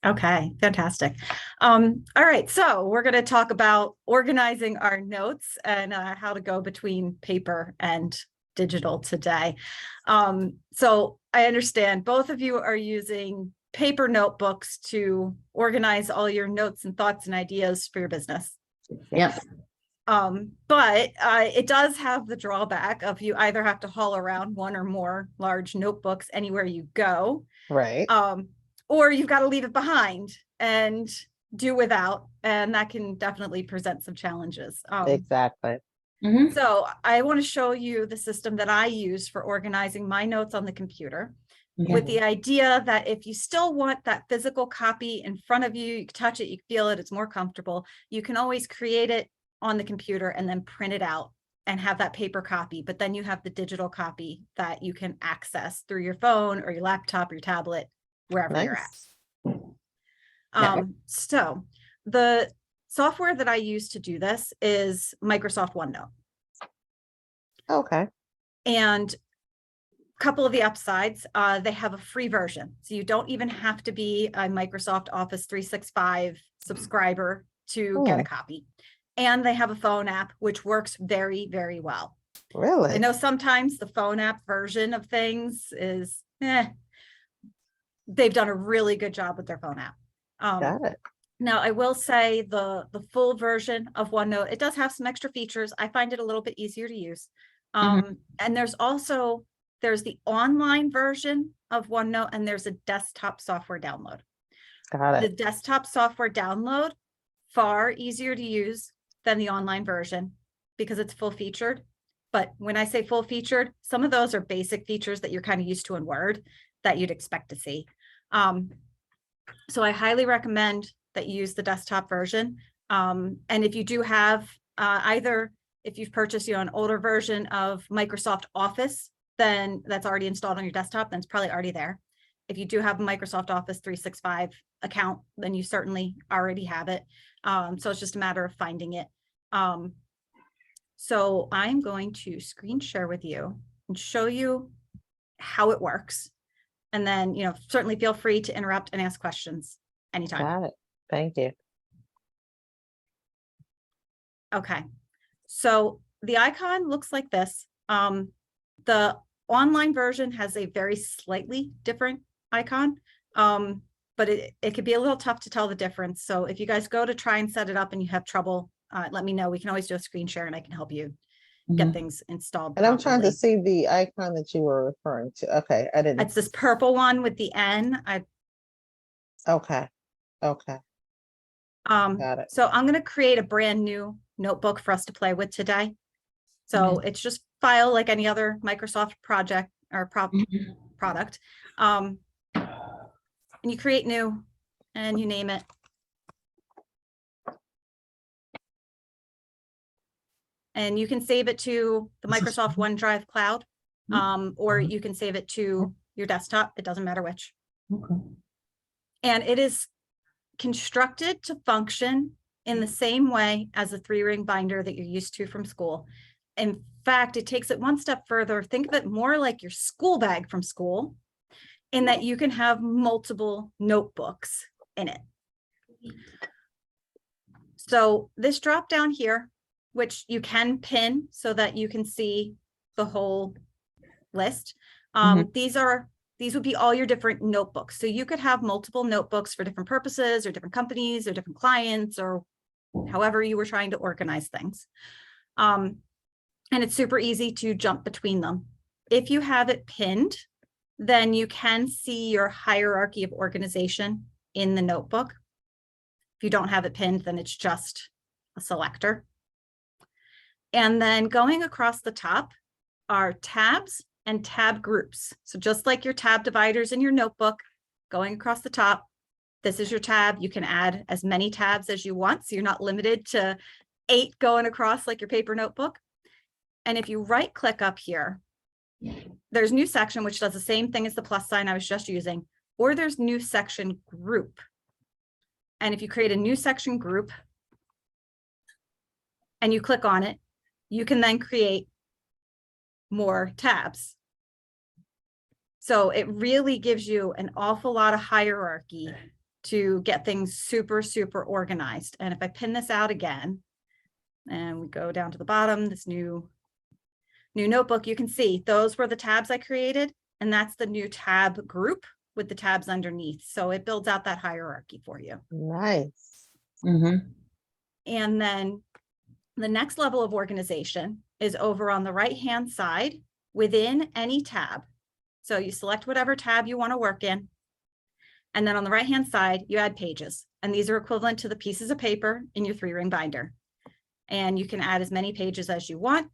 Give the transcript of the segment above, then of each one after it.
Okay, fantastic. All right, so we're going to talk about organizing our notes and how to go between paper and digital today. So I understand both of you are using paper notebooks to organize all your notes and thoughts and ideas for your business. Yep. But it does have the drawback of you either have to haul around one or more large notebooks anywhere you go. Right. Or you've got to leave it behind and do without, and that can definitely present some challenges. Exactly. So I want to show you the system that I use for organizing my notes on the computer, with the idea that if you still want that physical copy in front of you, you can touch it, you feel it, it's more comfortable. You can always create it on the computer and then print it out and have that paper copy, but then you have the digital copy that you can access through your phone or your laptop or your tablet, wherever you're at. So the software that I use to do this is Microsoft OneNote. Okay. And a couple of the upsides, they have a free version. So you don't even have to be a Microsoft Office 365 subscriber to get a copy. And they have a phone app, which works very, very well. Really? I know sometimes the phone app version of things is, they've done a really good job with their phone app. Got it. Now, I will say the full version of OneNote, it does have some extra features. I find it a little bit easier to use. And there's the online version of OneNote, and there's a desktop software download. Got The it. desktop software download, far easier to use than the online version because it's full featured. But when I say full featured, some of those are basic features that you're kind of used to in Word that you'd expect to see. So I highly recommend that you use the desktop version. And if you do have either, if you've purchased an older version of Microsoft Office, then that's already installed on your desktop, then it's probably already there. If you do have a Microsoft Office 365 account, then you certainly already have it. So it's just a matter of finding it. So I'm going to screen share with you and show you how it works. And then, certainly feel free to interrupt and ask questions anytime. Got it. Thank you. Okay. So the icon looks like this. The online version has a very slightly different icon, but it could be a little tough to tell the difference. So if you guys go to try and set it up and you have trouble, let me know. We can always do a screen share and I can help you get things installed. And I'm trying to see the icon that you were referring to. Okay, I didn't. It's this purple one with the N. Okay. Got it. So I'm going to create a brand new notebook for us to play with today. So it's just file like any other Microsoft project or product. And you create new and you name it. And you can save it to the Microsoft OneDrive cloud, or you can save it to your desktop. It doesn't matter which. And it is constructed to function in the same way as a 3-ring binder that you're used to from school. In fact, it takes it one step further. Think of it more like your school bag from school, in that you can have multiple notebooks in it. So this drop down here, which you can pin so that you can see the whole list. These would be all your different notebooks. So you could have multiple notebooks for different purposes or different companies or different clients or however you were trying to organize things. And it's super easy to jump between them. If you have it pinned, then you can see your hierarchy of organization in the notebook. If you don't have it pinned, then it's just a selector. And then going across the top are tabs and tab groups. So just like your tab dividers in your notebook, going across the top, this is your tab. You can add as many tabs as you want. So you're not limited to 8 going across like your paper notebook. And if you right click up here, there's new section, which does the same thing as the plus sign I was just using, or there's new section group. And if you create a new section group and you click on it, you can then create more tabs. So it really gives you an awful lot of hierarchy to get things super, super organized. And if I pin this out again, and we go down to the bottom, this new notebook, you can see those were the tabs I created, and that's the new tab group with the tabs underneath. So it builds out that hierarchy for you. Nice. And then the next level of organization is over on the right-hand side within any tab. So you select whatever tab you want to work in. And then on the right-hand side, you add pages. And these are equivalent to the pieces of paper in your 3-ring binder. And you can add as many pages as you want.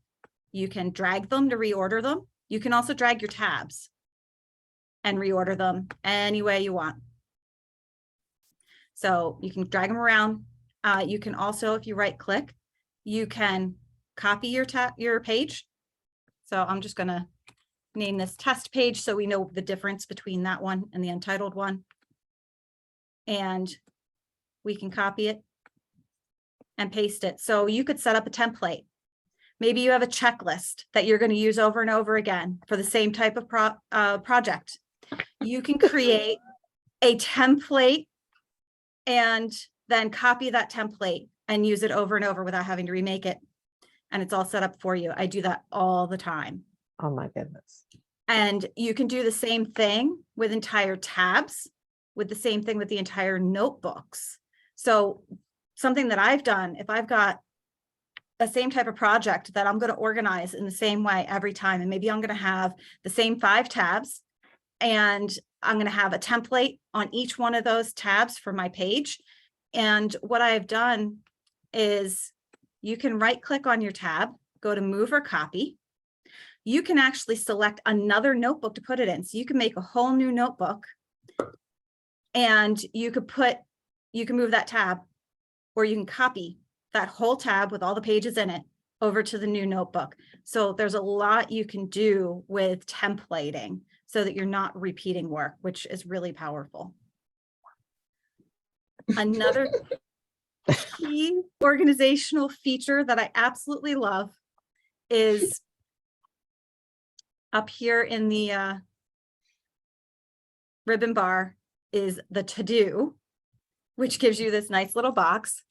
You can drag them to reorder them. You can also drag your tabs and reorder them any way you want. So you can drag them around. You can also, if you right click, you can copy your page. So I'm just going to name this test page so we know the difference between that one and the untitled one. And we can copy it and paste it. So you could set up a template. Maybe you have a checklist that you're going to use over and over again for the same type of project. You can create a template and then copy that template and use it over and over without having to remake it. And it's all set up for you. I do that all the time. Oh my goodness. And you can do the same thing with entire tabs, with the same thing with the entire notebooks. So something that I've done, if I've got the same type of project that I'm going to organize in the same way every time, and maybe I'm going to have the same 5 tabs, and I'm going to have a template on each one of those tabs for my page. And what I've done is you can right click on your tab, go to move or copy. You can actually select another notebook to put it in. So you can make a whole new notebook, and you can move that tab, or you can copy that whole tab with all the pages in it over to the new notebook. So there's a lot you can do with templating so that you're not repeating work, which is really powerful. Another key organizational feature that I absolutely love is up here in the ribbon bar is the to-do, which gives you this nice little box.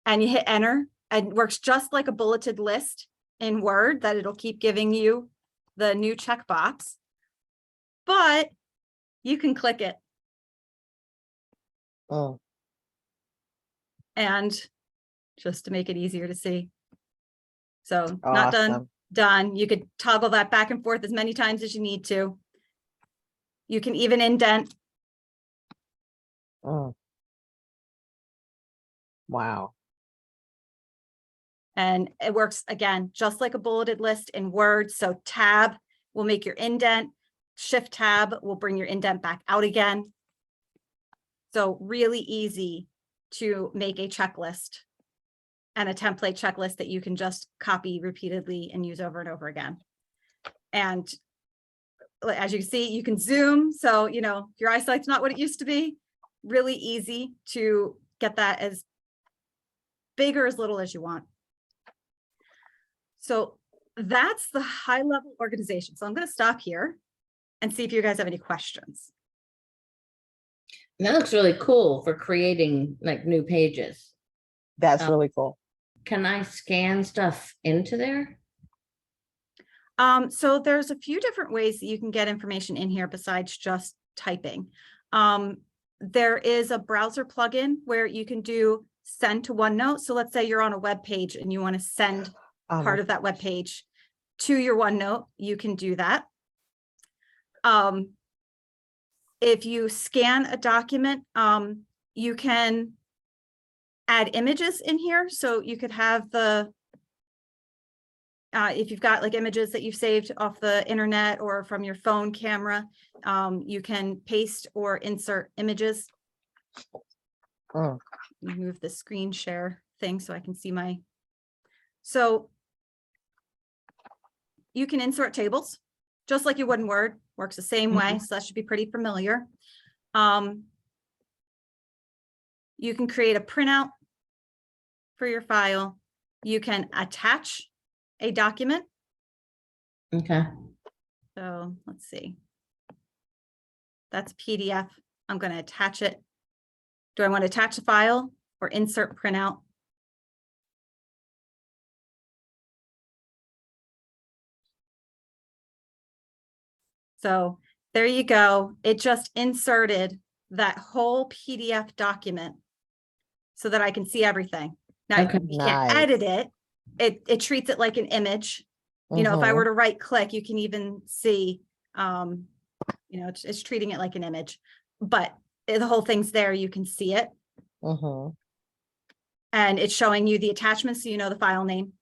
And you hit enter, and it works just like a bulleted list in Word, that it'll keep giving you the new checkbox, but you can click it. Oh. And just to make it easier to see. So Awesome. not done, done. You could toggle that back and forth as many times as you need to. You can even indent. Oh. Wow. And it works again, just like a bulleted list in Word. So tab will make your indent, shift tab will bring your indent back out again. So really easy to make a checklist and a template checklist that you can just copy repeatedly and use over and over again. And as you can see, you can zoom. So, you know, if your eyesight's not what it used to be, really easy to get that as big or as little as you want. So that's the high level organization. So I'm going to stop here and see if you guys have any questions. That looks really cool for creating like new pages. That's really cool. Can I scan stuff into there? So there's a few different ways that you can get information in here besides just typing. There is a browser plugin where you can do send to OneNote. So let's say you're on a web page and you want to send part of that web page to your OneNote, you can do that. If you scan a document, you can add images in here. So you could have the, if you've got like images that you've saved off the internet or from your phone camera, you can paste or insert images. Oh. Move the screen share thing so I can see my, so you can insert tables just like you would in Word, works the same way. So that should be pretty familiar. You can create a printout for your file. You can attach a document. Okay. So let's see. That's PDF I'm going to attach it. Do I want to attach a file or insert printout? So there you go. It just inserted that whole PDF document so that I can see everything. Now, Okay. you can't Nice. edit it. It treats it like an image. You know, if I were to right click, you can even see, you know, it's treating it like an image, but the whole thing's there. You can see it. And it's showing you the attachments, so you know the file name.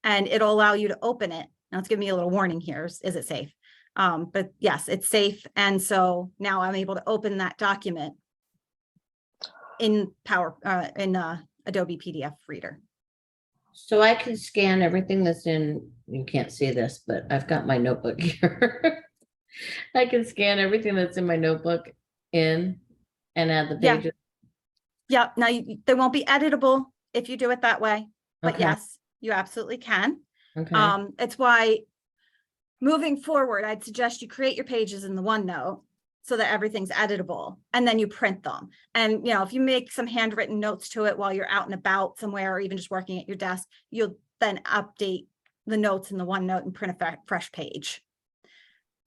And it'll allow you to open it. Now it's giving me a little warning here. Is it safe? But yes, it's safe. And so now I'm able to open that document in Adobe PDF Reader. So I can scan everything that's in, you can't see this, but I've got my notebook here. I can scan everything that's in my notebook in and add the Yeah. pages. Yeah, now they won't be editable if you do it that way, but Okay. yes, you absolutely can. Okay. It's why moving forward, I'd suggest you create your pages in the OneNote so that everything's editable, and then you print them. And, you know, if you make some handwritten notes to it while you're out and about somewhere, or even just working at your desk, you'll then update the notes in the OneNote and print a fresh page.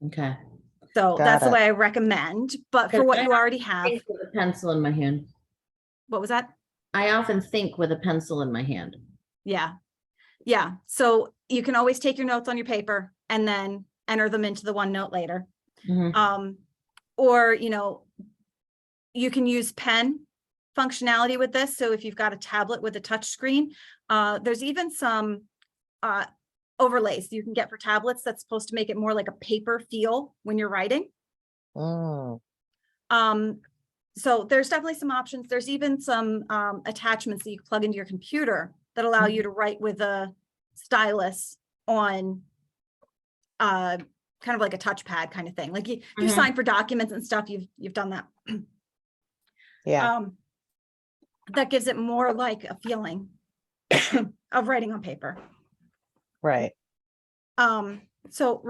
Okay. So Got that's the it. way I recommend, but for what you already have, Think with a pencil in my hand. what was that? I often think with a pencil in my hand. Yeah. Yeah. So you can always take your notes on your paper and then enter them into the OneNote later. Mhm. Or, you know, you can use pen functionality with this. So if you've got a tablet with a touch screen, there's even some overlays you can get for tablets that's supposed to make it more like a paper feel when you're writing. So there's definitely some options. There's even some attachments that you plug into your computer that allow you to write with a stylus on kind of like a touchpad kind of thing. Like you sign for documents and stuff, you've done that. Yeah. That gives it more like a feeling of writing on paper. Right. So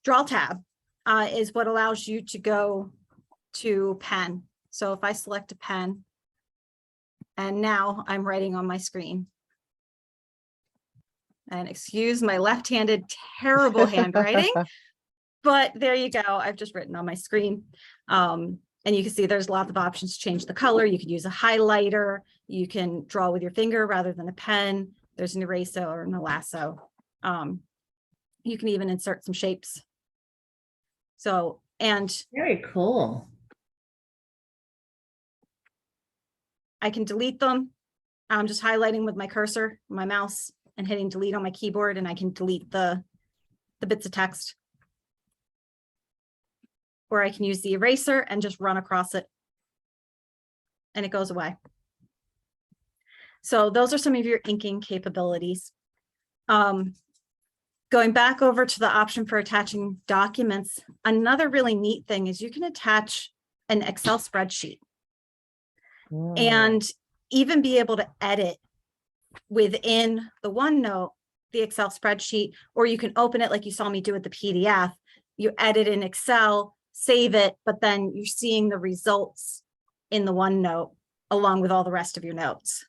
draw tab is what allows you to go to pen. So if I select a pen, and now I'm writing on my screen. And excuse my left-handed terrible handwriting, but there you go. I've just written on my screen. And you can see there's lots of options to change the color. You could use a highlighter. You can draw with your finger rather than a pen. There's an eraser or an lasso. You can even insert some shapes. So, and Very cool. I can delete them. I'm just highlighting with my cursor, my mouse, and hitting delete on my keyboard, and I can delete the bits of text. Or I can use the eraser and just run across it, and it goes away. So those are some of your inking capabilities. Going back over to the option for attaching documents, another really neat thing is you can attach an Excel spreadsheet and even be able to edit within the OneNote, the Excel spreadsheet, or you can open it like you saw me do with the PDF. You edit in Excel, save it, but then you're seeing the results in the OneNote along with all the rest of your notes.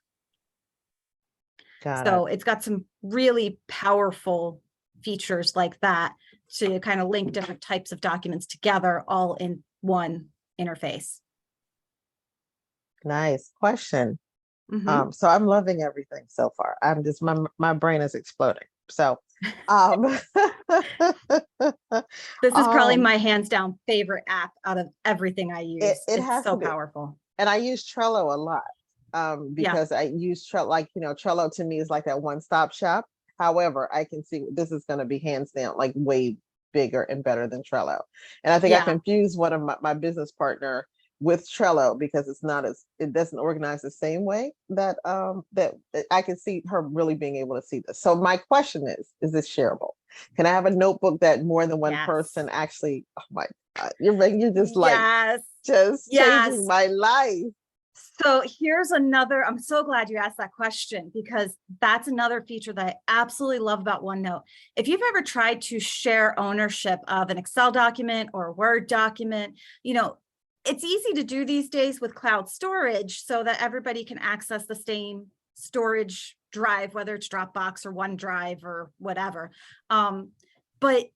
So it's got some really powerful features like that to kind of link different types of documents together all in one interface. Nice question. So I'm loving everything so far. I'm just my brain is exploding. So this is probably my hands down favorite app out of everything I use. It's so powerful. And I use Trello a lot because I use Trello, like, you know, Trello to me is like that one-stop shop. However, I can see this is going to be hands down like way bigger and better than Trello. And I think I confused one of my business partner with Trello because it doesn't organize the same way that that I can see her really being able to see this. So my question is this shareable? Can I have a notebook that more than one person actually, oh my God, you're just like, just changing my life. So here's another, I'm so glad you asked that question, because that's another feature that I absolutely love about OneNote. If you've ever tried to share ownership of an Excel document or a Word document, you know, it's easy to do these days with cloud storage so that everybody can access the same storage drive, whether it's Dropbox or OneDrive or whatever. But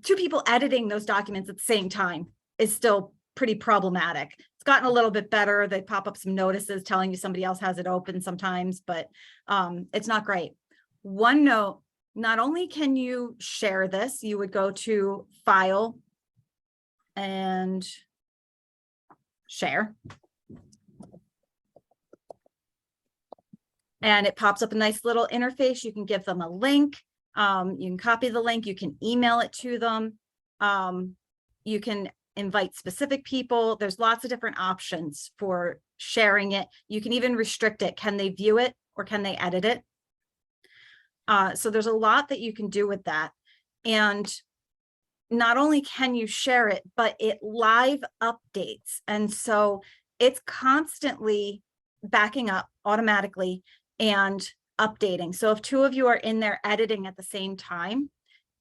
two people editing those documents at the same time is still pretty problematic. It's gotten a little bit better. They pop up some notices telling you somebody else has it open sometimes, but it's not great. OneNote, not only can you share this, you would go to File and Share. And it pops up a nice little interface. You can give them a link. You can copy the link. You can email it to them. You can invite specific people. There's lots of different options for sharing it. You can even restrict it. Can they view it or can they edit it? So there's a lot that you can do with that. And not only can you share it, but it live updates. And so it's constantly backing up automatically and updating. So if two of you are in there editing at the same time,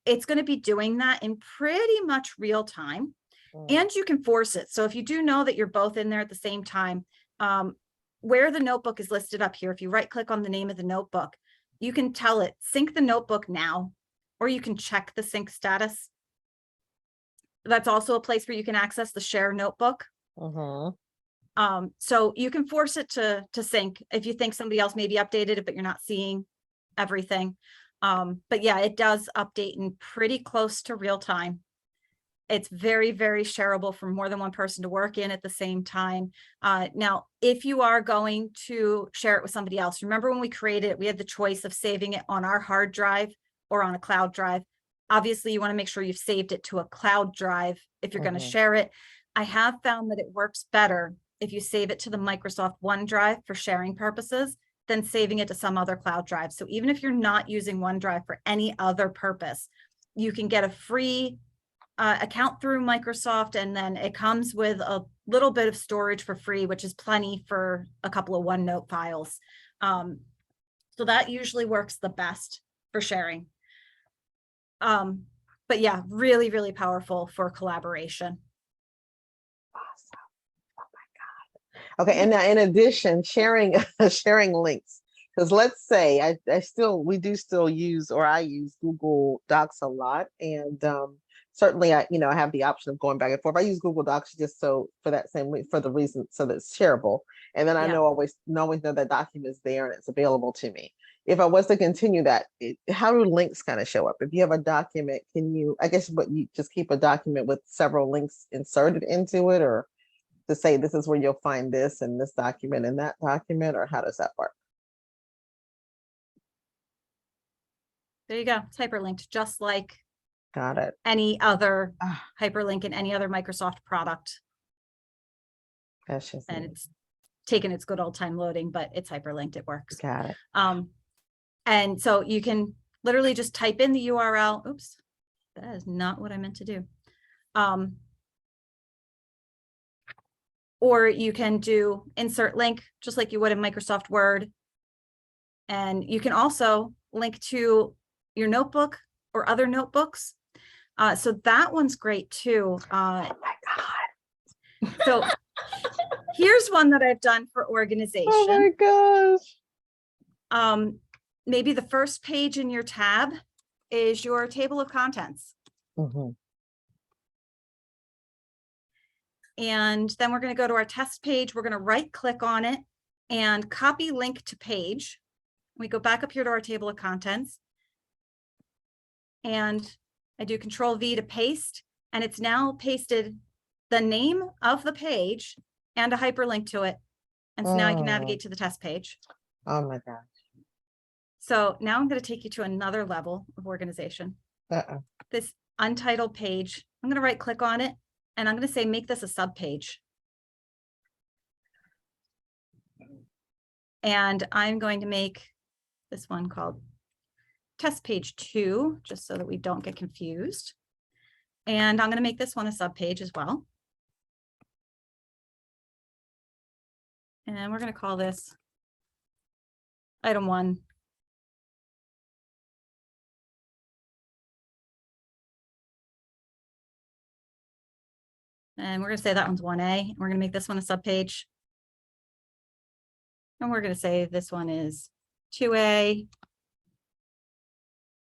it's going to be doing that in pretty much real time. And you can force it. So if you do know that you're both in there at the same time, where the notebook is listed up here, if you right click on the name of the notebook, you can tell it sync the notebook now, or you can check the sync status. That's also a place where you can access the share notebook. So you can force it to sync if you think somebody else maybe updated it, but you're not seeing everything. But yeah, it does update in pretty close to real time. It's very, very shareable for more than one person to work in at the same time. Now, if you are going to share it with somebody else, remember when we created it, we had the choice of saving it on our hard drive or on a cloud drive. Obviously, you want to make sure you've saved it to a cloud drive if you're going to share it. I have found that it works better if you save it to the Microsoft OneDrive for sharing purposes than saving it to some other cloud drive. So even if you're not using OneDrive for any other purpose, you can get a free account through Microsoft, and then it comes with a little bit of storage for free, which is plenty for a couple of OneNote files. So that usually works the best for sharing. But yeah, really, really powerful for collaboration. Awesome. Oh my God. Okay. And now in addition, sharing links, because let's say we do still use, or I use Google Docs a lot. And certainly I have the option of going back and forth. I use Google Docs just so for the reason, so that it's shareable. And then I always know that document is there and it's available to me. If I was to continue that, how do links kind of show up? If you have a document, you just keep a document with several links inserted into it, or to say this is where you'll find this and this document and that document, or how does that work? There you go. It's hyperlinked, just like Got it. any other hyperlink in any other Microsoft product. That's just and it's taken its good old time loading, but it's hyperlinked. It works. Got it. And so you can literally just type in the URL. Oops, that is not what I meant to do. Or you can do insert link, just like you would in Microsoft Word. And you can also link to your notebook or other notebooks. So that one's great too. Oh my God. So here's one that I've done for organization. Oh my gosh. Maybe the first page in your tab is your table of contents. And then we're going to go to our test page. We're going to right click on it and copy link to page. We go back up here to our table of contents. And I do Control V to paste. And it's now pasted the name of the page and a hyperlink to it. And so now you can navigate to the test page. Oh my gosh. So now I'm going to take you to another level of organization. This untitled page, I'm going to right click on it and I'm going to say, make this a sub page. And I'm going to make this one called test page 2, just so that we don't get confused. And I'm going to make this one a sub page as well. And we're going to call this item 1. And we're going to say that one's 1A. We're going to make this one a subpage. And we're going to say this one is 2A.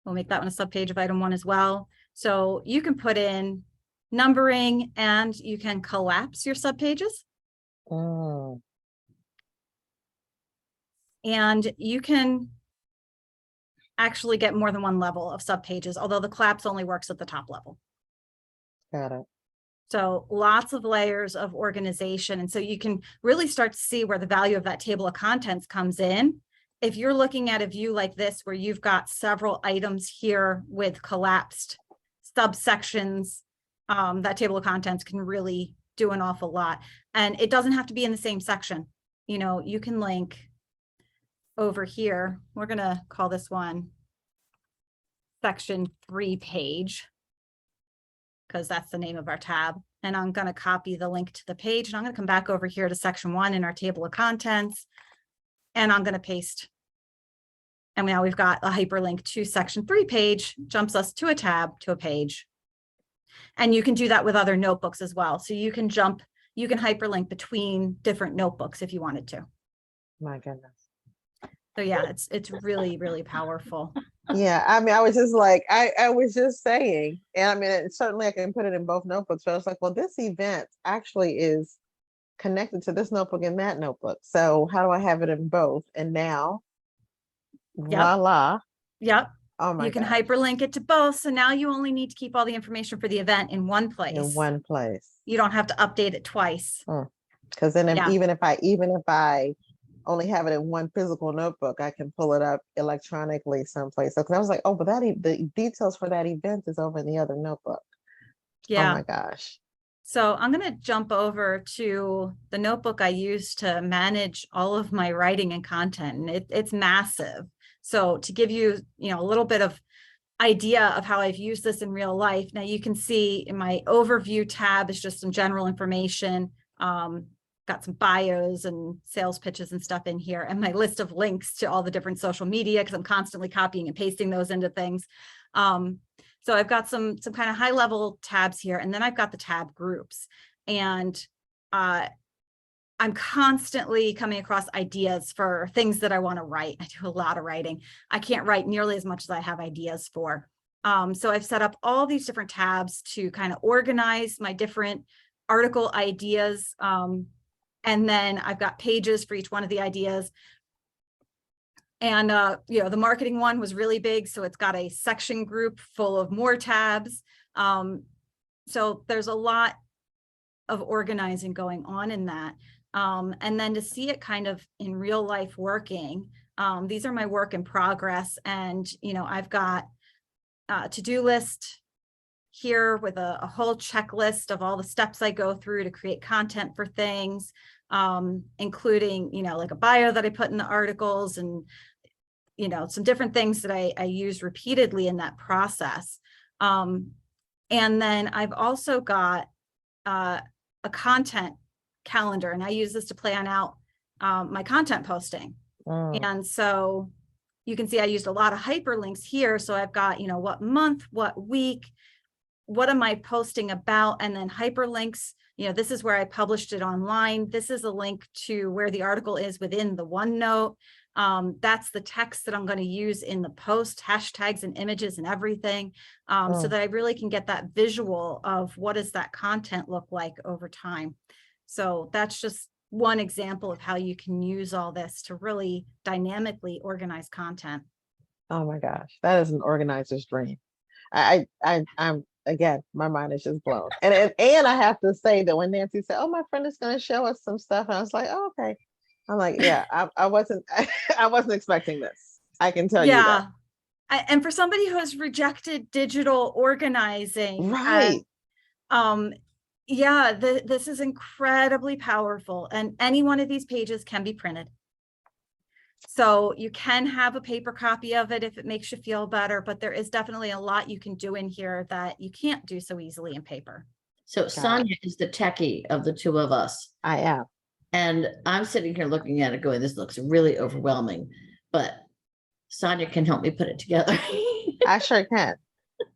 We'll make that one a subpage of item 1 as well. So you can put in numbering and you can collapse your subpages. Oh, And you can actually get more than one level of subpages, although the collapse only works at the top level. got it. So lots of layers of organization. And so you can really start to see where the value of that table of contents comes in. If you're looking at a view like this, where you've got several items here with collapsed subsections, that table of contents can really do an awful lot. And it doesn't have to be in the same section. You know, you can link over here. We're going to call this one section 3 page, because that's the name of our tab. And I'm going to copy the link to the page, and I'm going to come back over here to section 1 in our table of contents, and I'm going to paste. And now we've got a hyperlink to section 3 page, jumps us to a tab, to a page. And you can do that with other notebooks as well. So you can hyperlink between different notebooks if you wanted to. My goodness. So yeah, it's really, really powerful. Yeah, I mean, I was just like, I was just saying, and I mean, certainly I can put it in both notebooks, but I was like, well, this event actually is connected to this notebook and that notebook. So how do I have it in both? And now, voila. Yep. Oh my You can gosh. hyperlink it to both. So now you only need to keep all the information for the event in one place. In one place. You don't have to update it twice. Because then Yeah. even if I only have it in one physical notebook, I can pull it up electronically someplace. So 'cause I was like, oh, but the details for that event is over in the other notebook. Yeah. Oh my gosh. So I'm going to jump over to the notebook I use to manage all of my writing and content. And it's massive. So to give you, a little bit of idea of how I've used this in real life. Now you can see in my overview tab is just some general information. Got some bios and sales pitches and stuff in here, and my list of links to all the different social media, because I'm constantly copying and pasting those into things. So I've got some kind of high level tabs here, and then I've got the tab groups, and I'm constantly coming across ideas for things that I want to write. I do a lot of writing. I can't write nearly as much as I have ideas for. So I've set up all these different tabs to kind of organize my different article ideas. And then I've got pages for each one of the ideas. And, the marketing one was really big. So it's got a section group full of more tabs. So there's a lot of organizing going on in that. And then to see it kind of in real life working, these are my work in progress. And, I've got a to-do list here with a whole checklist of all the steps I go through to create content for things, including, like a bio that I put in the articles, and, some different things that I use repeatedly in that process. And then I've also got a content calendar, and I use this to plan out my content posting. And so you can see I used a lot of hyperlinks here. So I've got, what month, what week, what am I posting about, and then hyperlinks. This is where I published it online. This is a link to where the article is within the OneNote. That's the text that I'm going to use in the post, hashtags and images and everything, so that I really can get that visual of what does that content look like over time. So that's just one example of how you can use all this to really dynamically organize content. Oh my gosh, that is an organizer's dream. I'm again, my mind is just blown. And I have to say that when Nancy said, "Oh, my friend is going to show us some stuff," and I was like, "Oh, okay." I'm like, yeah, I wasn't expecting this. I can tell you that. And for somebody who has rejected digital organizing, Right. This is incredibly powerful, and any one of these pages can be printed. So you can have a paper copy of it if it makes you feel better, but there is definitely a lot you can do in here that you can't do so easily in paper. So Sonia is the techie of the two of us. I am. And I'm sitting here looking at it going, this looks really overwhelming, but Sonia can help me put it together. I sure can.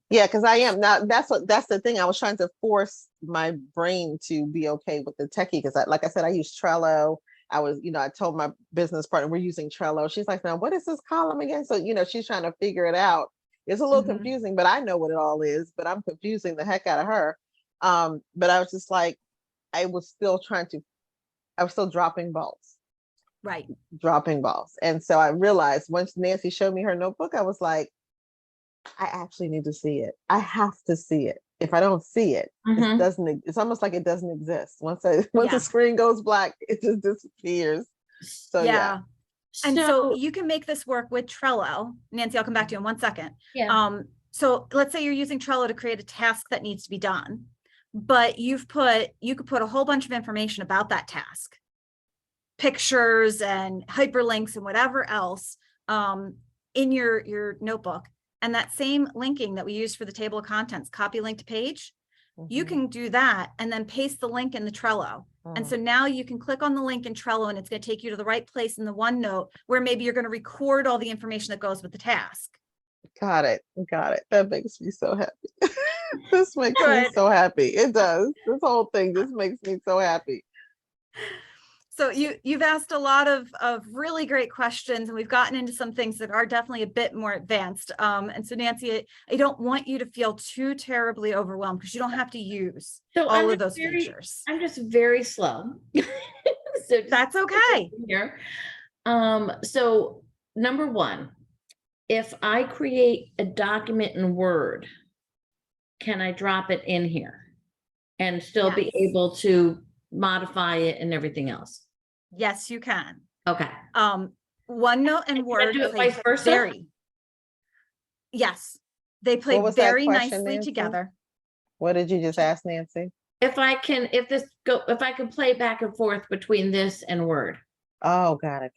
Yeah, because I am now. That's the thing. I was trying to force my brain to be okay with the techie because, like I said, I use Trello. I told my business partner we're using Trello. She's like, now what is this column again? So she's trying to figure it out. It's a little confusing, but I know what it all is. But I'm confusing the heck out of her. But I was just like, I was still dropping balls. Right. Dropping balls. And so I realized once Nancy showed me her notebook, I was like, I actually need to see it. I have to see it. If I don't see it, it's almost like it doesn't exist. Once the screen goes black, it just disappears. So yeah. And so you can make this work with Trello. Nancy, I'll come back to you in 1 second. Yeah. So let's say you're using Trello to create a task that needs to be done, but you could put a whole bunch of information about that task, pictures and hyperlinks and whatever else in your notebook. And that same linking that we use for the table of contents, copy link to page, you can do that and then paste the link in the Trello. And so now you can click on the link in Trello and it's going to take you to the right place in the OneNote where maybe you're going to record all the information that goes with the task. Got it. That makes me so happy. This makes me so happy. It does. This whole thing just makes me so happy. So you've asked a lot of really great questions, and we've gotten into some things that are definitely a bit more advanced. And so Nancy, I don't want you to feel too terribly overwhelmed because you don't have to use all of those features. I'm just very slow. So that's okay. Here. So number one, if I create a document in Word, can I drop it in here and still be able to modify it and everything else? Yes, you can. Okay. OneNote and Word do it vice versa? Yes, they play very nicely together. What did you just ask, Nancy? If I can play back and forth between this and Word. Oh, got it.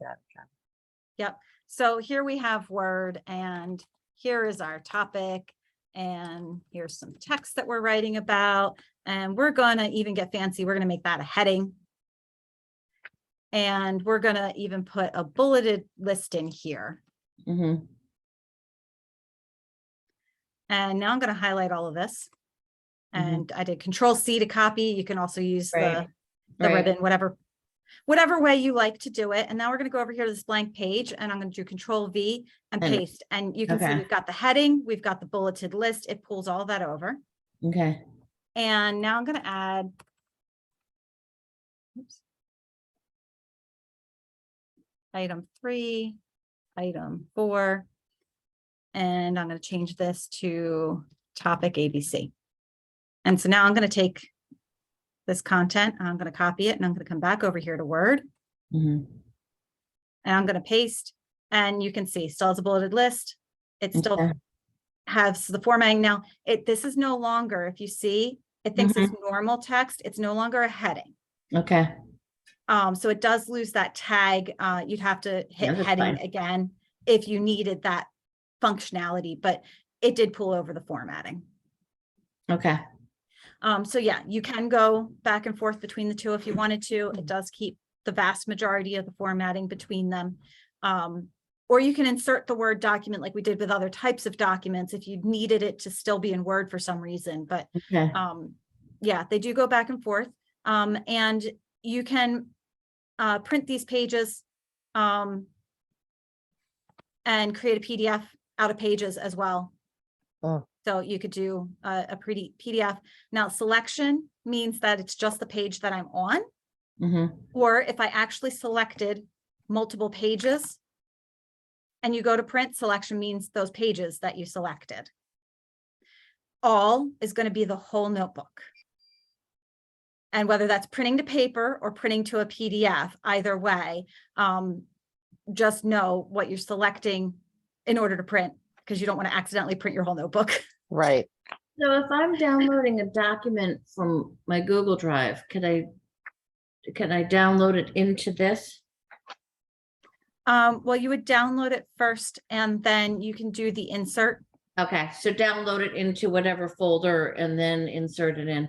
Yep. So here we have Word, and here is our topic, and here's some text that we're writing about, and we're gonna even get fancy. We're gonna make that a heading. And we're going to even put a bulleted list in here. And now I'm going to highlight all of this. And I did Control-C to copy. You can also use the ribbon, whatever way you like to do it. And now we're going to go over here to this blank page, and I'm going to do Control-V and paste. And you can see we've got the heading, we've got the bulleted list. It pulls all that over. Okay. And now I'm going to add, item 3, item 4, and I'm going to change this to topic ABC. And so now I'm going to take this content, I'm going to copy it, and I'm going to come back over here to Word. And I'm going to paste, and you can see still has a bulleted list. It still has the formatting. Now, this is no longer, if you see, it thinks it's normal text. It's no longer a heading. Okay. So it does lose that tag. You'd have to hit heading again if you needed that functionality, but it did pull over the formatting. Okay. So yeah, you can go back and forth between the two if you wanted to. It does keep the vast majority of the formatting between them. Or you can insert the Word document like we did with other types of documents if you needed it to still be in Word for some reason. But yeah, they do go back and forth. And you can print these pages and create a PDF out of Pages as well. So you could do a pretty PDF. Now, selection means that it's just the page that I'm on. Or if I actually selected multiple pages and you go to print, selection means those pages that you selected. All is going to be the whole notebook. And whether that's printing to paper or printing to a PDF, either way, just know what you're selecting in order to print, because you don't want to accidentally print your whole notebook. Right. So if I'm downloading a document from my Google Drive, can I download it into this? Well, you would download it first, and then you can do the insert. Okay, so download it into whatever folder and then insert it in.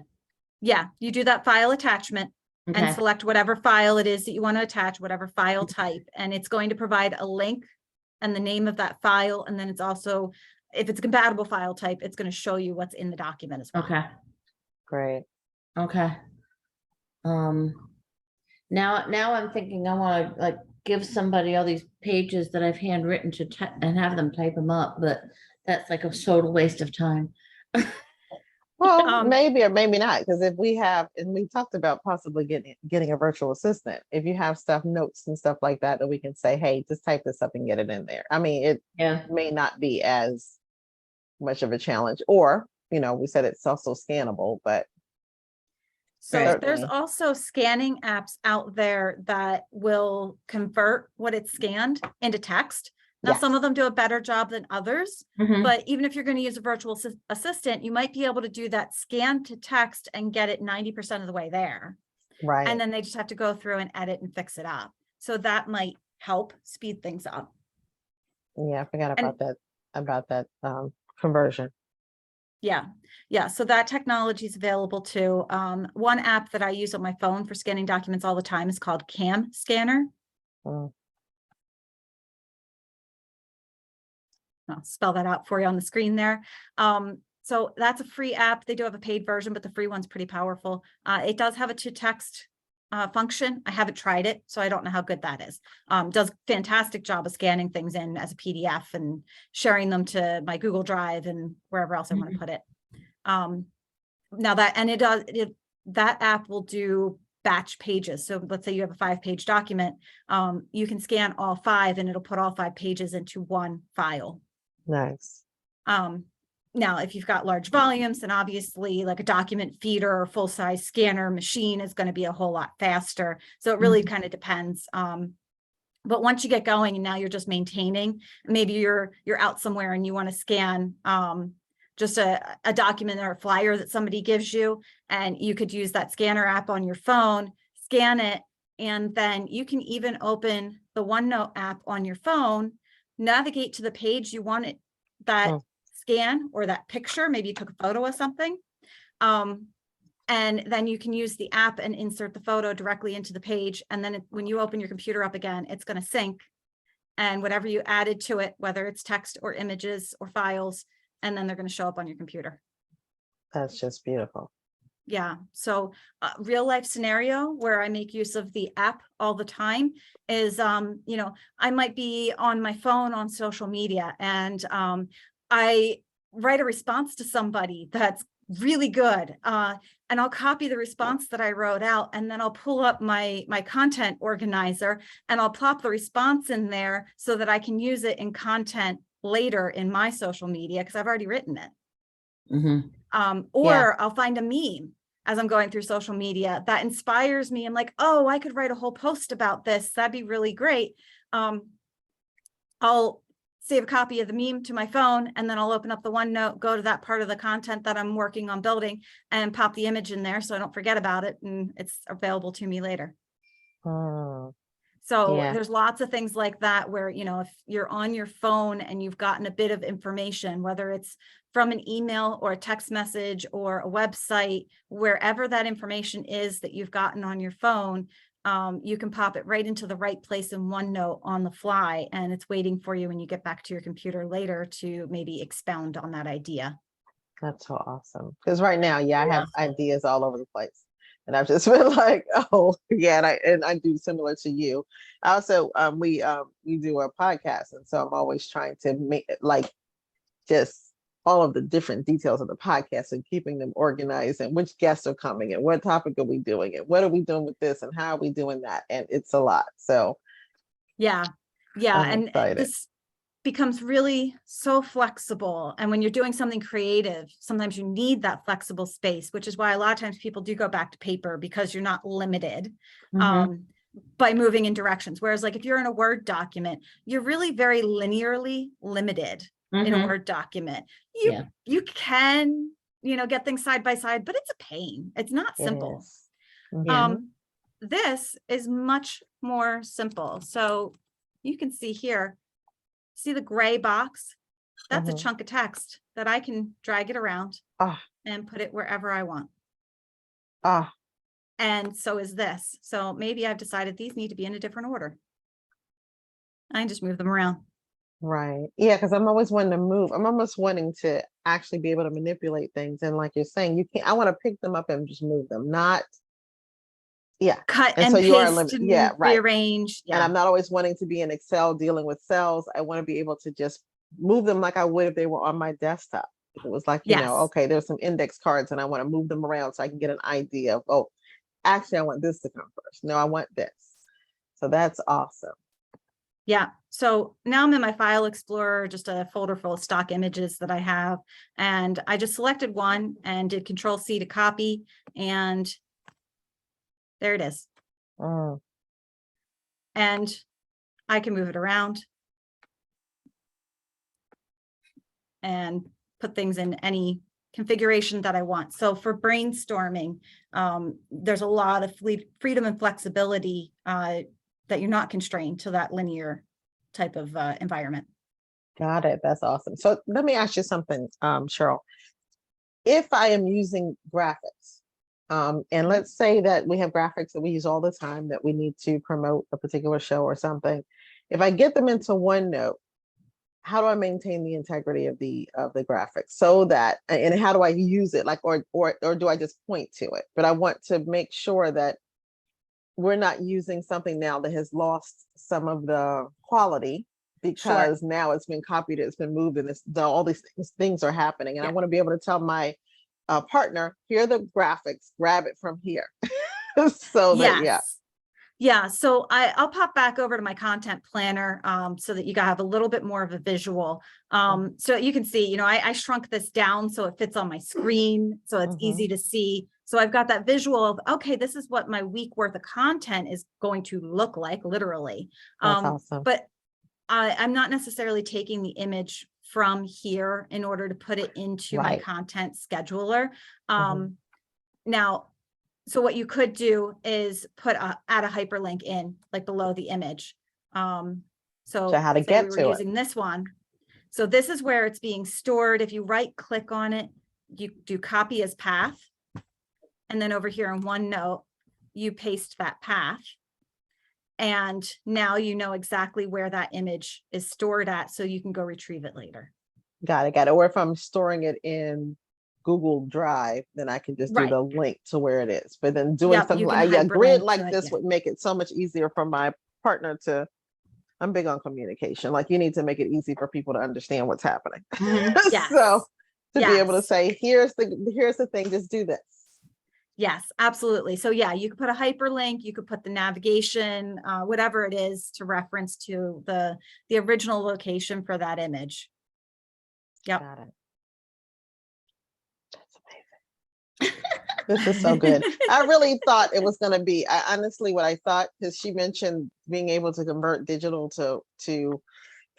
Yeah, you do that file attachment, and Okay. select whatever file it is that you want to attach, whatever file type, and it's going to provide a link and the name of that file. And then it's also, if it's a compatible file type, it's going to show you what's in the document as well. Okay. Great. Okay. Now I'm thinking I want to like give somebody all these pages that I've handwritten and have them type them up, but that's like a total waste of time. Well, maybe or maybe not, because if we have, and we talked about possibly getting a virtual assistant, if you have stuff, notes and stuff like that, that we can say, hey, just type this up and get it in there. I mean, it Yeah. may not be as much of a challenge, or, we said it's also scannable, but So Right. there's certainly. also scanning apps out there that will convert what it's scanned into text. Now, some Yes. of them do a better job than others, Mhm. but even if you're going to use a virtual assistant, you might be able to do that scan to text and get it 90% of the way there. Right. And then they just have to go through and edit and fix it up. So that might help speed things up. Yeah, I forgot And- about that conversion. Yeah. So that technology is available too. One app that I use on my phone for scanning documents all the time is called Cam Scanner. Mm. I'll spell that out for you on the screen there. So that's a free app. They do have a paid version, but the free one's pretty powerful. It does have a to-text function. I haven't tried it, so I don't know how good that is. Does fantastic job of scanning things in as a PDF and sharing them to my Google Drive and wherever else I want to put it. Now that app will do batch pages. So let's say you have a 5-page document, you can scan all 5 and it'll put all 5 pages into one file. Nice. Now, if you've got large volumes, then obviously like a document feeder or full-size scanner machine is going to be a whole lot faster. So it really kind of depends. But once you get going and now you're just maintaining, maybe you're out somewhere and you want to scan just a document or a flyer that somebody gives you, and you could use that scanner app on your phone, scan it, and then you can even open the OneNote app on your phone, navigate to the page you want it that scan or that picture. Maybe you took a photo of something. And then you can use the app and insert the photo directly into the page. And then when you open your computer up again, it's going to sync. And whatever you added to it, whether it's text or images or files, and then they're going to show up on your computer. That's just beautiful. Yeah. So real life scenario where I make use of the app all the time is, I might be on my phone on social media and I write a response to somebody that's really good. And I'll copy the response that I wrote out, and then I'll pull up my content organizer and I'll plop the response in there so that I can use it in content later in my social media because I've already written it. Or I'll find a meme as I'm going through social media that inspires me. I'm like, oh, I could write a whole post about this. That'd be really great. I'll save a copy of the meme to my phone, and then I'll open up the OneNote, go to that part of the content that I'm working on building, and pop the image in there so I don't forget about it, and it's available to me later. So there's lots of things like that where, if you're on your phone and you've gotten a bit of information, whether it's from an email or a text message or a website, wherever that information is that you've gotten on your phone, you can pop it right into the right place in OneNote on the fly, and it's waiting for you when you get back to your computer later to maybe expound on that idea. That's so awesome. Because right now, I have ideas all over the place. And I've just been like, oh yeah, and I do similar to you. Also, we do a podcast, and so I'm always trying to make just all of the different details of the podcast and keeping them organized, and which guests are coming and what topic are we doing and what are we doing with this and how are we doing that, and it's a lot. So yeah, I'm and excited. this becomes really so flexible. And when you're doing something creative, sometimes you need that flexible space, which is why a lot of times people do go back to paper, because you're not limited by moving in directions. Whereas like if you're in a Word document, you're really very linearly limited in a Word document. You can, get things side by side, but it's a pain. It's not simple. This is much more simple. So you can see here, see the gray box? That's a chunk of text that I can drag it around and put it wherever I want. And so is this. So maybe I've decided these need to be in a different order. I can just move them around. Right. Yeah, because I'm always wanting to move. I'm almost wanting to actually be able to manipulate things. And like you're saying, you can't, I want to pick them up and just move them, not, yeah. Cut And and so you are paste limited. and Yeah, right. rearrange. And Yeah. I'm not always wanting to be in Excel dealing with cells. I want to be able to just move them like I would if they were on my desktop. If it was like, Yes. okay, there's some index cards and I want to move them around so I can get an idea of, oh, actually, I want this to come first. No, I want this. So that's awesome. Yeah. So now I'm in my file explorer, just a folder full of stock images that I have. And I just selected one and did Control C to copy. And there it is. Mm. And I can move it around and put things in any configuration that I want. So for brainstorming, there's a lot of freedom and flexibility that you're not constrained to that linear type of environment. Got it. That's awesome. So let me ask you something, Cheryl. If I am using graphics, and let's say that we have graphics that we use all the time that we need to promote a particular show or something. If I get them into OneNote, how do I maintain the integrity of the graphics so that, and how do I use it? Like, or do I just point to it? But I want to make sure that we're not using something now that has lost some of the quality because now it's been copied, it's been moved, and it's done, all these things are happening. And I want to be able to tell my partner, here are the graphics, grab it from here. So that, yeah. So I'll pop back over to my content planner so that you guys have a little bit more of a visual. So you can see, I shrunk this down so it fits on my screen, so it's easy to see. So I've got that visual of, okay, this is what my week worth of content is going to look like, literally. That's awesome. But I'm not necessarily taking the image from here in order to put it into my content scheduler. Now, so what you could do is add a hyperlink in, like below the image. So how to get to it. Using this one. So this is where it's being stored. If you right click on it, you do copy as path. And then over here in OneNote, you paste that path. And now you know exactly where that image is stored at, so you can go retrieve it later. Got it. Or if I'm storing it in Google Drive, then I can just do the link to where it is. But then doing something like a grid like this would make it so much easier for my partner to, I'm big on communication. Like, you need to make it easy for people to understand what's happening. So to be able to say, here's the thing, just do this. Yes, absolutely. So yeah, you could put a hyperlink, you could put the navigation, whatever it is to reference to the original location for that image. Yep. Got it. That's amazing. This is so good. I really thought it was going to be, honestly, what I thought, because she mentioned being able to convert digital to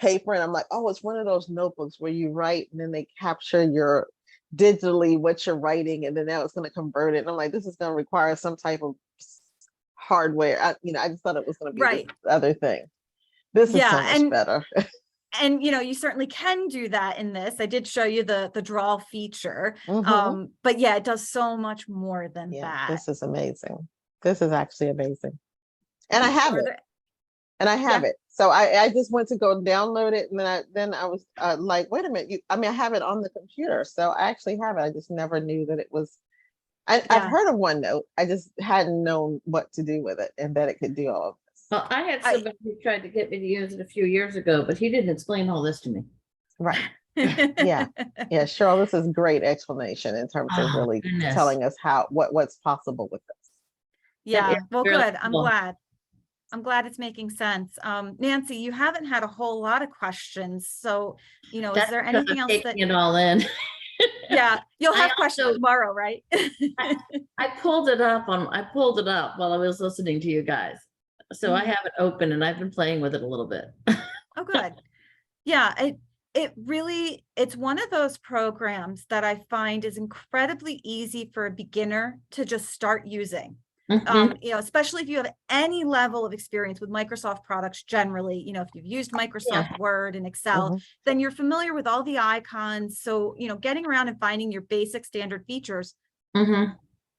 paper. And I'm like, oh, it's one of those notebooks where you write and then they capture your digitally what you're writing, and then now it's going to convert it. And I'm like, this is going to require some type of hardware. I just thought it was going to be the other thing. This is so much better. And you certainly can do that in this. I did show you the draw feature. But yeah, it does so much more than that. This is amazing. This is actually amazing. And I have it. And I have it. So I just went to go download it, and then I was like, wait a minute. I have it on the computer, so I actually have it. I just never knew that it was. I've heard of OneNote. I just hadn't known what to do with it and that it could do all of this. Well, I had somebody who tried to get me to use it a few years ago, but he didn't explain all this to me. Right. Yeah. Cheryl, this is great explanation in terms of really telling us what's possible with this. Yeah. Well, good. I'm glad it's making sense. Nancy, you haven't had a whole lot of questions. So, is there anything else that it all in? Yeah, you'll have questions tomorrow, right? I pulled it up while I was listening to you guys. So I have it open and I've been playing with it a little bit. Oh, good. Yeah, it's one of those programs that I find is incredibly easy for a beginner to just start using. Especially if you have any level of experience with Microsoft products generally, if you've used Microsoft Word and Excel, then you're familiar with all the icons. So, getting around and finding your basic standard features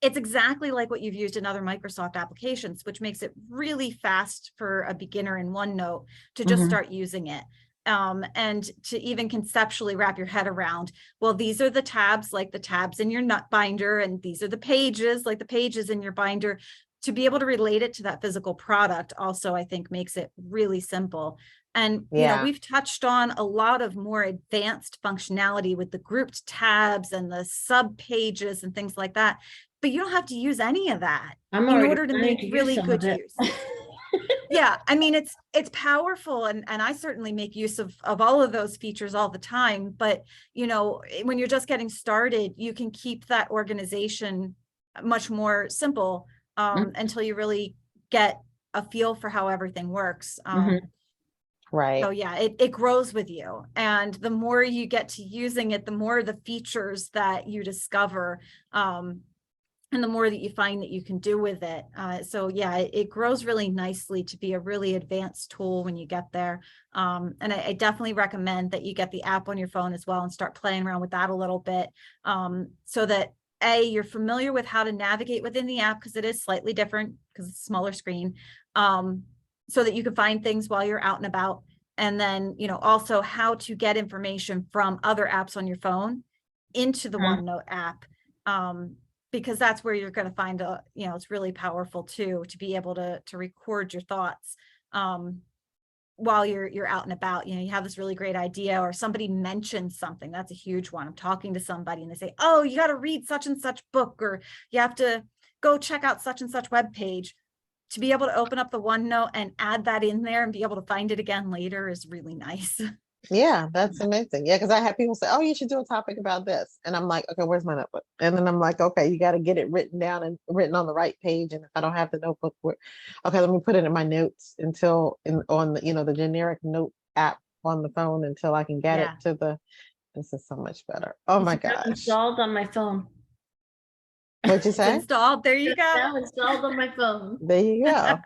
It's exactly like what you've used in other Microsoft applications, which makes it really fast for a beginner in OneNote to just start using it. And to even conceptually wrap your head around, well, these are the tabs, like the tabs in your nut binder, and these are the pages, like the pages in your binder. To be able to relate it to that physical product also, I think, makes it really simple. And, you know, we've touched on a lot of more advanced functionality with the grouped tabs and the sub pages and things like that. But you don't have to use any of that in order to make really good use. Yeah, I mean, it's powerful, and I certainly make use of all of those features all the time. But, you know, when you're just getting started, you can keep that organization much more simple until you really get a feel for how everything works. Right. So yeah, it grows with you. And the more you get to using it, the more the features that you discover, and the more that you find that you can do with it. So yeah, it grows really nicely to be a really advanced tool when you get there. And I definitely recommend that you get the app on your phone as well and start playing around with that a little bit, so that you're familiar with how to navigate within the app, because it is slightly different because it's a smaller screen, so that you can find things while you're out and about. And then, you know, also how to get information from other apps on your phone into the OneNote app. Because that's where you're going to find you know, it's really powerful too, to be able to record your thoughts while you're out and about. You know, you have this really great idea, or somebody mentions something. That's a huge one. I'm talking to somebody and they say, oh, you got to read such and such book, or you have to go check out such and such web page. To be able to open up the OneNote and add that in there and be able to find it again later is really nice. Yeah, that's amazing. Yeah, because I have people say, oh, you should do a topic about this. And I'm like, okay, where's my notebook? And then I'm like, okay, you got to get it written down and written on the right page. And if I don't have the notebook, okay, let me put it in my notes on the, you know, the generic note app on the phone until I can get it to this is so much better. Oh my gosh. Installed on my phone. What'd you say? It's installed. There you go. Now installed on my phone. There you go.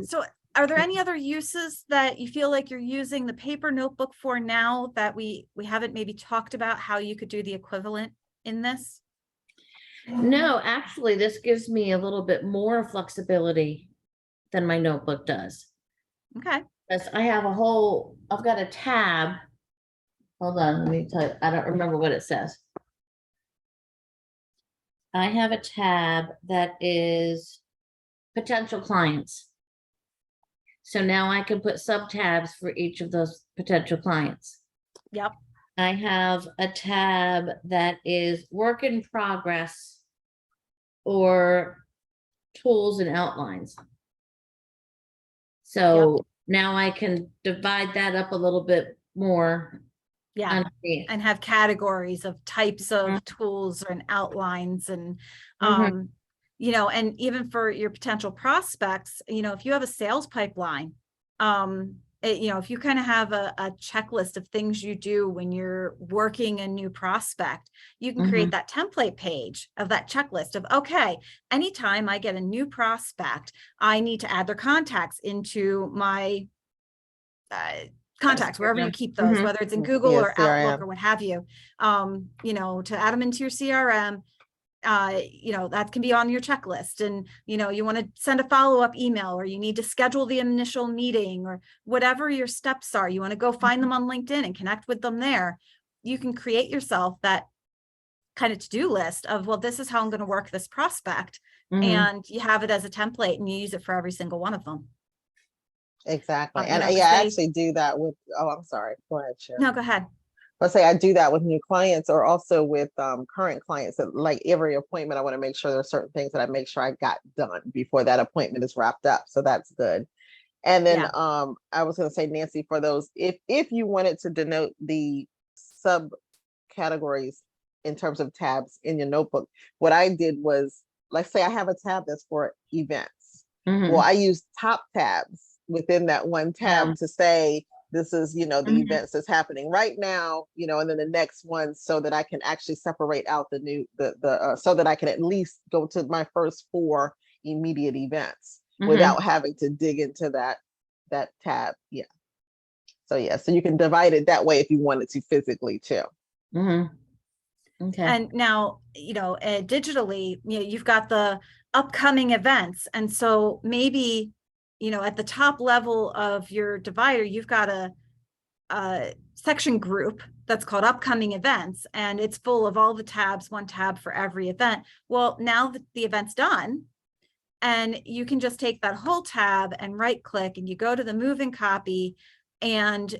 So are there any other uses that you feel like you're using the paper notebook for now that we haven't maybe talked about, how you could do the equivalent in this? No, actually, this gives me a little bit more flexibility than my notebook does. Okay. Because I've got a tab. Hold on, let me tell you, I don't remember what it says. I have a tab that is potential clients. So now I can put sub tabs for each of those potential clients. Yep. I have a tab that is work in progress or tools and outlines. So now I can divide that up a little bit more. Yeah. And have categories of types of tools and outlines, and you know, and even for your potential prospects, you know, if you have a sales pipeline, you know, if you kind of have a checklist of things you do when you're working a new prospect, you can create that template page of that checklist of, okay, anytime I get a new prospect, I need to add their contacts into my contacts, wherever you keep those, whether it's in Google or Outlook or what have you, you know, to add them into your CRM. You know, that can be on your checklist, and, you know, you want to send a follow-up email, or you need to schedule the initial meeting, or whatever your steps are, you want to go find them on LinkedIn and connect with them there. You can create yourself that kind of to-do list of, well, this is how I'm going to work this prospect. And you have it as a template and you use it for every single one of them. Exactly. You And know, yeah, I actually do that with, oh, I'm sorry. Go ahead, Cheryl. No, go ahead. Let's say I do that with new clients, or also with current clients. That, like, every appointment, I want to make sure there are certain things that I make sure I got done before that appointment is wrapped up. So that's good. And then I was going to say, Nancy, for those, if you wanted to denote the subcategories in terms of tabs in your notebook, what I did was, let's say I have a tab that's for events. Well, I use top tabs within that one tab to say, this is, you know, the events that's happening right now, you know, and then the next one, so that I can actually separate out the new, so that I can at least go to my first 4 immediate events without having to dig into that tab. Yeah. So yeah, so you can divide it that way if you wanted to physically too. Okay. And now, digitally, you've got the upcoming events. And so maybe, at the top level of your divider, you've got a section group that's called upcoming events, and it's full of all the tabs, one tab for every event. Well, now that the event's done, and you can just take that whole tab and right click, and you go to the move and copy, and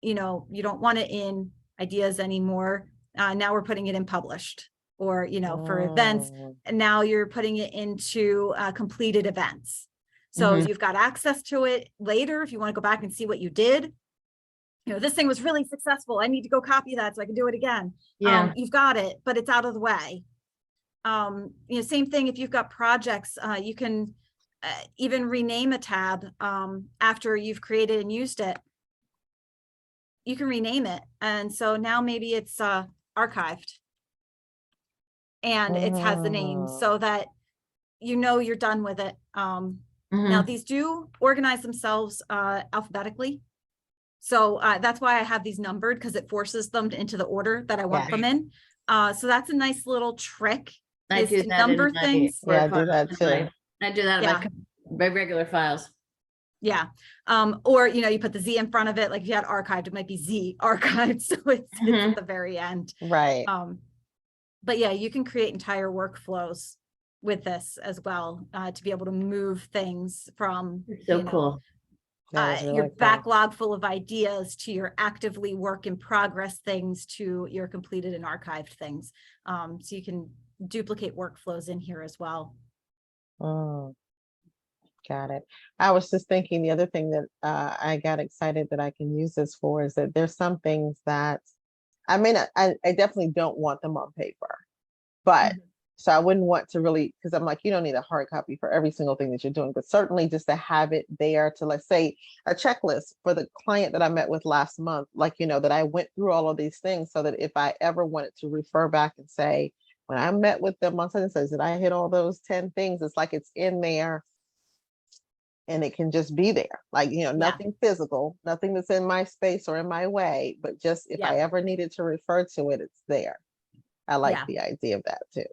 you don't want it in ideas anymore. Now we're putting it in published, or for events, and now you're putting it into completed events. So you've got access to it later if you want to go back and see what you did. This thing was really successful. I need to go copy that so I can do it again. Yeah. You've got it, but it's out of the way. Same thing if you've got projects, you can even rename a tab after you've created and used it. You can rename it. And so now maybe it's archived. And it has the name so that you're done with it. Now these do organize themselves alphabetically. So that's why I have these numbered, because it forces them into the order that I want them in. So that's a nice little trick. I do that number in my things. Yeah, I do that too. I do that in my regular files. Yeah. Or, you put the Z in front of it. Like if you had archived, it might be Z archived. So it's at the very end. Right. But yeah, you can create entire workflows with this as well, to be able to move things from Cool. Really your cool. backlog full of ideas to your actively work in progress things to your completed and archived things. So you can duplicate workflows in here as well. Got it. I was just thinking the other thing that I got excited that I can use this for is that there's some things that I definitely don't want them on paper, but so I wouldn't want to really, because I'm like, you don't need a hard copy for every single thing that you're doing, but certainly just to have it there to, let's say, a checklist for the client that I met with last month, like, that I went through all of these things so that if I ever wanted to refer back and say, when I met with them on such and such, that I hit all those 10 things, it's like it's in there and it can just be there. Like, nothing physical, nothing that's in my space or in my way, but just if I ever needed to refer to it, it's there. I like the idea of that too.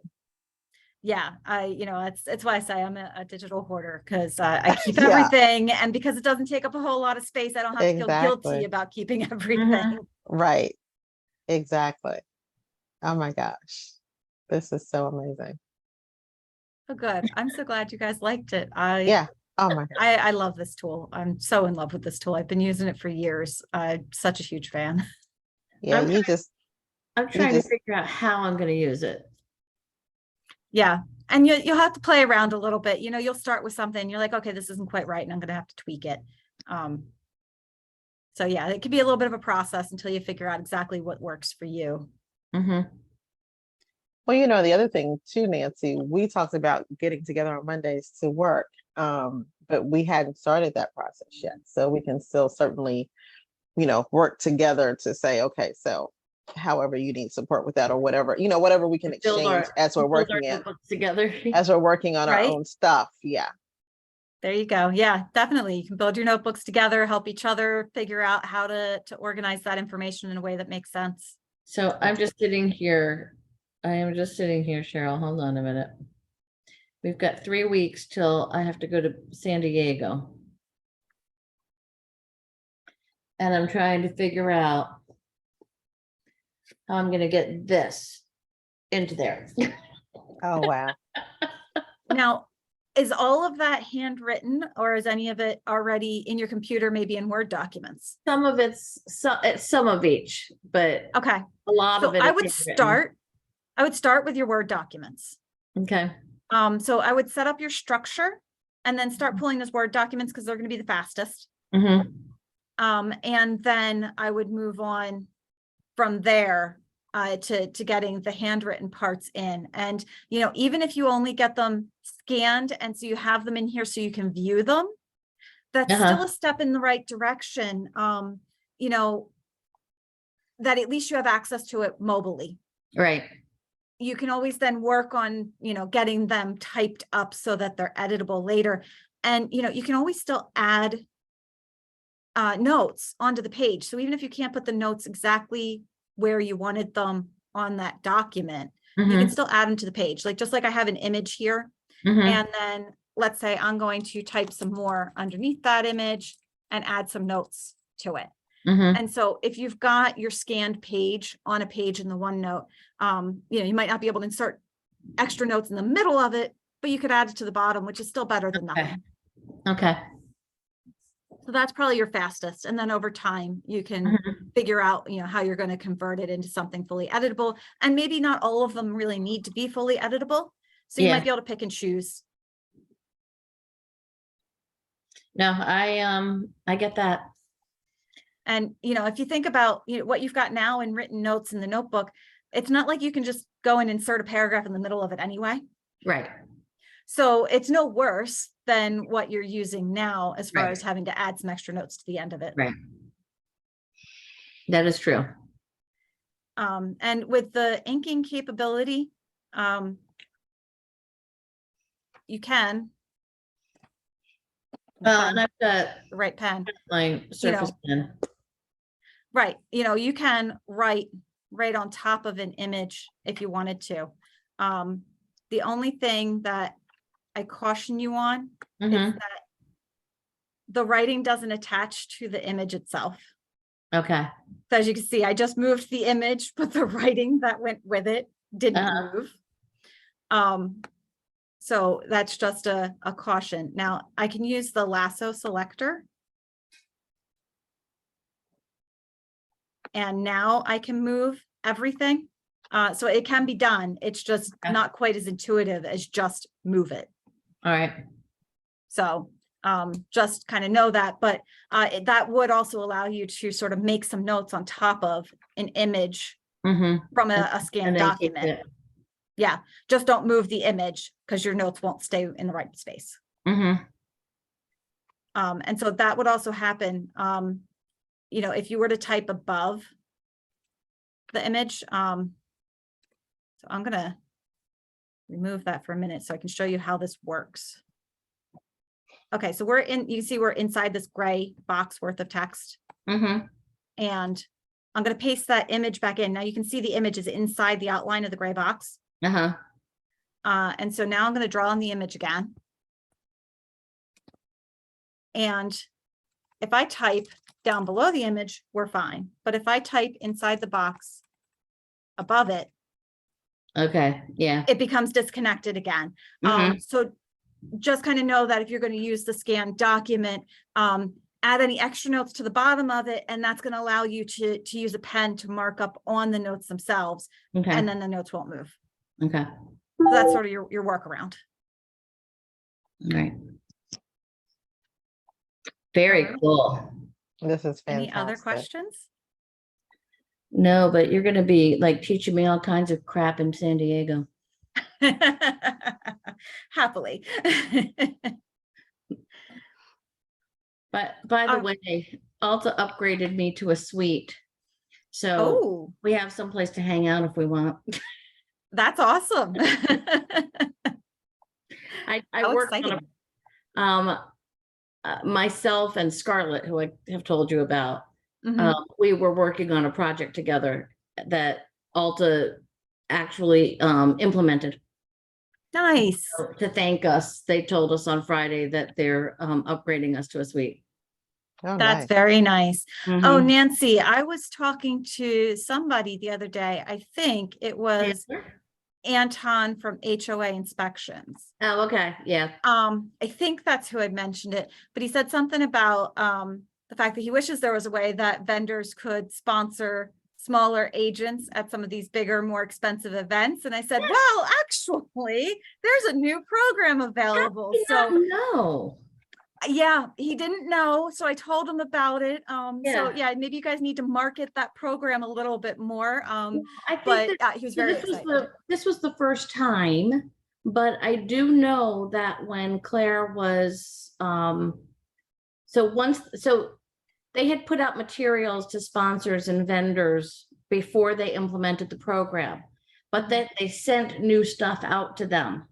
Yeah, it's why I say I'm a digital hoarder, because I keep everything, and because it doesn't take up a whole lot of space, I don't have to feel guilty about keeping everything. Right. Exactly. Oh my gosh. This is so amazing. Oh, good. I'm so glad you guys liked it. Oh my God. I love this tool. I'm so in love with this tool. I've been using it for years. I'm such a huge fan. Yeah, I'm trying to figure out how I'm going to use it. Yeah. And you'll have to play around a little bit. You'll start with something. You're like, okay, this isn't quite right, and I'm going to have to tweak it. So yeah, it could be a little bit of a process until you figure out exactly what works for you. Well, the other thing too, Nancy, we talked about getting together on Mondays to work, but we hadn't started that process yet. So we can still certainly, work together to say, okay, so however you need support with that or whatever, whatever we can exchange as we're working together, as we're working on our own stuff. Yeah. There you go. Yeah, definitely. You can build your notebooks together, help each other figure out how to organize that information in a way that makes sense. So I'm just sitting here. I am just sitting here, Cheryl. Hold on a minute. We've got 3 weeks till I have to go to San Diego. And I'm trying to figure out how I'm going to get this into there. Oh, wow. Now, is all of that handwritten, or is any of it already in your computer, maybe in Word documents? Some of it's some of each, but okay, a lot of it. I would start with your Word documents. Okay. So I would set up your structure and then start pulling those Word documents, because they're going to be the fastest. And then I would move on from there to getting the handwritten parts in. And, even if you only get them scanned, and so you have them in here so you can view them, that's still a step in the right direction. That at least you have access to it mobilely. Right. You can always then work on, getting them typed up so that they're editable later. And, you can always still add notes onto the page. So even if you can't put the notes exactly where you wanted them on that document, you can still add them to the page. Like, just like I have an image here, and then let's say I'm going to type some more underneath that image and add some notes to it. And so if you've got your scanned page on a page in the OneNote, you might not be able to insert extra notes in the middle of it, but you could add it to the bottom, which is still better than nothing. Okay. So that's probably your fastest. And then over time, you can figure out, how you're going to convert it into something fully editable. And maybe not all of them really need to be fully editable. So you might be able to pick and choose. No, I get that. And, if you think about what you've got now in written notes in the notebook, it's not like you can just go and insert a paragraph in the middle of it anyway. Right. So it's no worse than what you're using now as far as having to add some extra notes to the end of it. Right. That is true. And with the inking capability, you can. Well, and I've got the right pen. my Surface pen. Right. You can write right on top of an image if you wanted to. The only thing that I caution you on is that the writing doesn't attach to the image itself. Okay. So as you can see, I just moved the image, but the writing that went with it didn't move. So that's just a caution. Now I can use the lasso selector. And now I can move everything. So it can be done. It's just not quite as intuitive as just move it. All right. So just kind of know that, but that would also allow you to sort of make some notes on top of an image from a scanned document. Yeah, just don't move the image because your notes won't stay in the right space. And so that would also happen, if you were to type above the image. So I'm going to remove that for a minute so I can show you how this works. Okay, so you can see we're inside this gray box worth of text. And I'm going to paste that image back in. Now you can see the image is inside the outline of the gray box. And so now I'm going to draw on the image again. And if I type down below the image, we're fine. But if I type inside the box above it, it becomes disconnected again. So just kind of know that if you're going to use the scanned document, add any extra notes to the bottom of it, and that's going to allow you to use a pen to mark up on the notes themselves, and then the notes won't move. So that's sort of your workaround. All right. Very cool. This is fantastic. Any other questions? No, but you're going to be like teaching me all kinds of crap in San Diego. Happily. But by the way, Alta upgraded me to a suite. So we have someplace to hang out if we want. That's awesome. I work on myself and Scarlett, who I have told you about. We were working on a project together that Alta actually implemented. Nice. So to thank us, they told us on Friday that they're upgrading us to a suite. Oh, that's nice. very nice. Oh, Nancy, I was talking to somebody the other day. I think it was Anton from HOA Inspections. Oh, okay. Yeah. I think that's who had mentioned it, but he said something about the fact that he wishes there was a way that vendors could sponsor smaller agents at some of these bigger, more expensive events. And I said, well, actually, there's a new program available. So no. Yeah, he didn't know. So I told him about it. So yeah, maybe you guys need to market that program a little bit more. I think he was very excited. This was the first time, but I do know that when Claire was, so they had put out materials to sponsors and vendors before they implemented the program, but then they sent new stuff out to them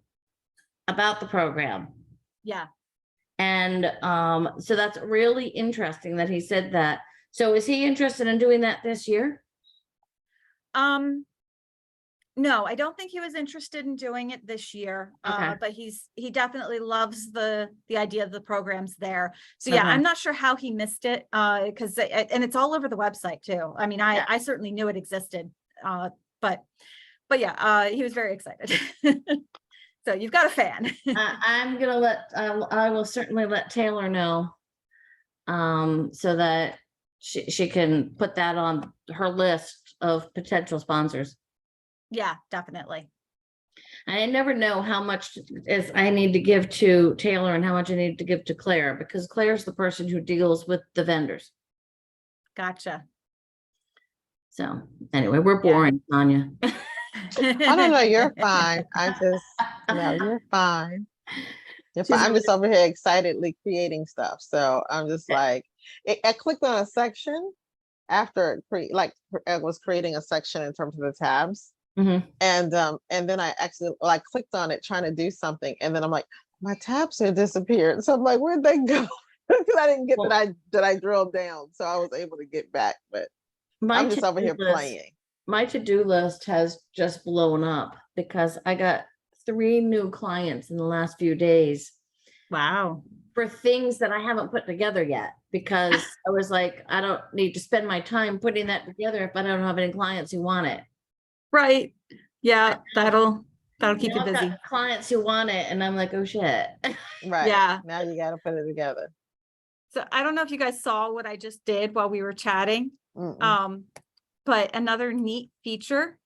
about the program. Yeah. And so that's really interesting that he said that. So is he interested in doing that this year? No, I don't think he was interested in doing it this year. Okay. But he definitely loves the idea of the programs there. So yeah, Okay. I'm not sure how he missed it. Because and it's all over the website too. I mean, Yeah. I certainly knew it existed. But yeah, he was very excited. So you've got a fan. I'm gonna I will certainly let Taylor know. So that she can put that on her list of potential sponsors. Yeah, definitely. I never know how much is I need to give to Taylor and how much I need to give to Claire, because Claire's the person who deals with the vendors. Gotcha. So anyway, we're boring, Sonia. Oh, no, you're fine. No, you're fine. You're fine. I'm just over here excitedly creating stuff. So I'm just like, I clicked on a section after I was creating a section in terms of the tabs. Mhm. And then I actually clicked on it trying to do something. And then I'm like, my tabs have disappeared. So I'm like, where'd they go? Because I didn't get that I drilled down. So I was able to get back, but I'm just over here playing. My to-do list has just blown up because I got 3 new clients in the last few days. Wow. For things that I haven't put together yet, because I was like, I don't need to spend my time putting that together if I don't have any clients who want it. Right. Yeah, that'll keep you I've got busy. clients who want it, and I'm like, oh shit. Right. Yeah. Now you got to put it together. So I don't know if you guys saw what I just did while we were chatting. But another neat feature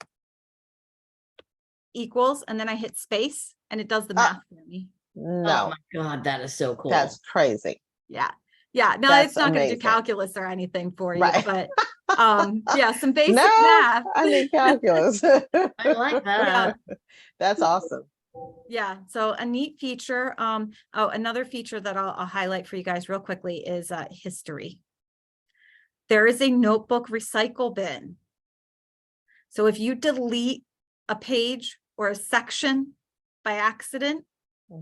equals, and then I hit space and it does the math for me. No. Oh my God, that is so cool. That's crazy. Yeah. Yeah. No, That's it's not going to do amazing. calculus or anything for you, Right. but yeah, some basic No, math. I need calculus. I like that. That's awesome. Yeah. So a neat feature. Another feature that I'll highlight for you guys real quickly is history. There is a notebook recycle bin. So if you delete a page or a section by accident,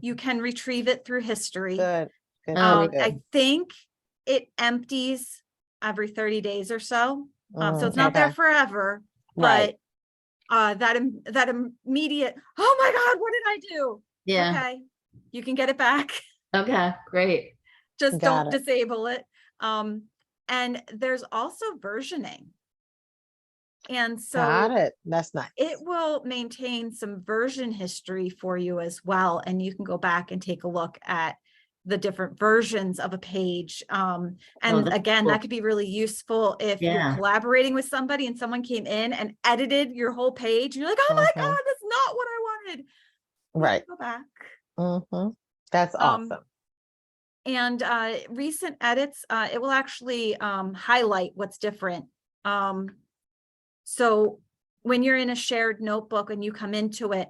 you can retrieve it through history. Good. Good. I think it empties every 30 days or so. So it's not there forever, Right. but that immediate, oh my God, what did I do? Yeah. Okay. You can get it back. Okay, great. Just Got don't disable it. And there's also versioning. And so Got it. That's nice. it will maintain some version history for you as well. And you can go back and take a look at the different versions of a page. And again, that could be really useful if you're collaborating with somebody and someone came in and edited your whole page. You're like, oh my God, that's not what I wanted. Right. Go back. That's awesome. And recent edits, it will actually highlight what's different. So when you're in a shared notebook and you come into it,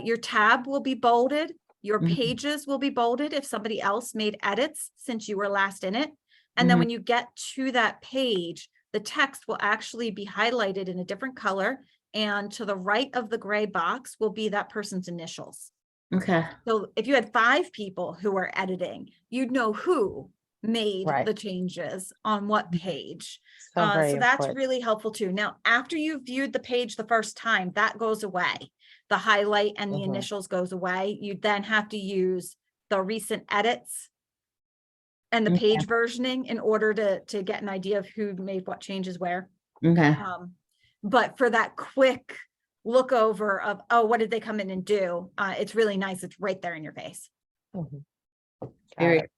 your tab will be bolded. Your pages will be bolded if somebody else made edits since you were last in it. And then when you get to that page, the text will actually be highlighted in a different color. And to the right of the gray box will be that person's initials. Okay. So if you had 5 people who were editing, you'd know who made the changes on what page. So that's really helpful too. Now, after you've viewed the page the first time, that goes away. The highlight and the initials goes away. You then have to use the recent edits and the page versioning in order to get an idea of who made what changes where. Okay. But for that quick look over of, oh, what did they come in and do? It's really nice. It's right there in your face. Very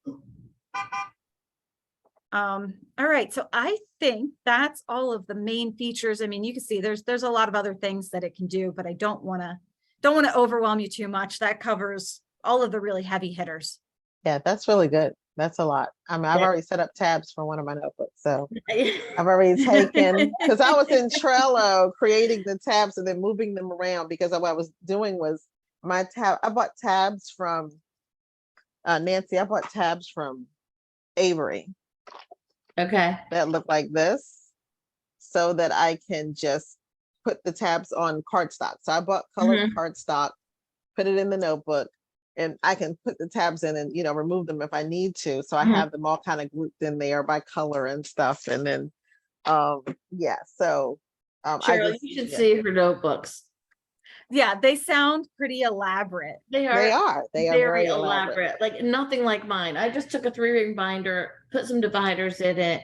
all right, so I think that's all of the main features. I mean, you can see there's a lot of other things that it can do, but I don't want to overwhelm you too much. That covers all of the really heavy hitters. Yeah, that's really good. That's a lot. I mean, I've already set up tabs for one of my notebooks, so I've already taken, because I was in Trello creating the tabs and then moving them around, because what I was doing was I bought tabs from Nancy. I bought tabs from Avery. Okay. That look like this, so that I can just put the tabs on cardstock. So I bought colored cardstock, put it in the notebook, and I can put the tabs in and, remove them if I need to. So I have them all kind of grouped in there by color and stuff. And then, Cheryl, you should see her notebooks. Yeah, they sound pretty elaborate. They They are are. They are very elaborate. like nothing like mine. I just took a 3-ring binder, put some dividers in it,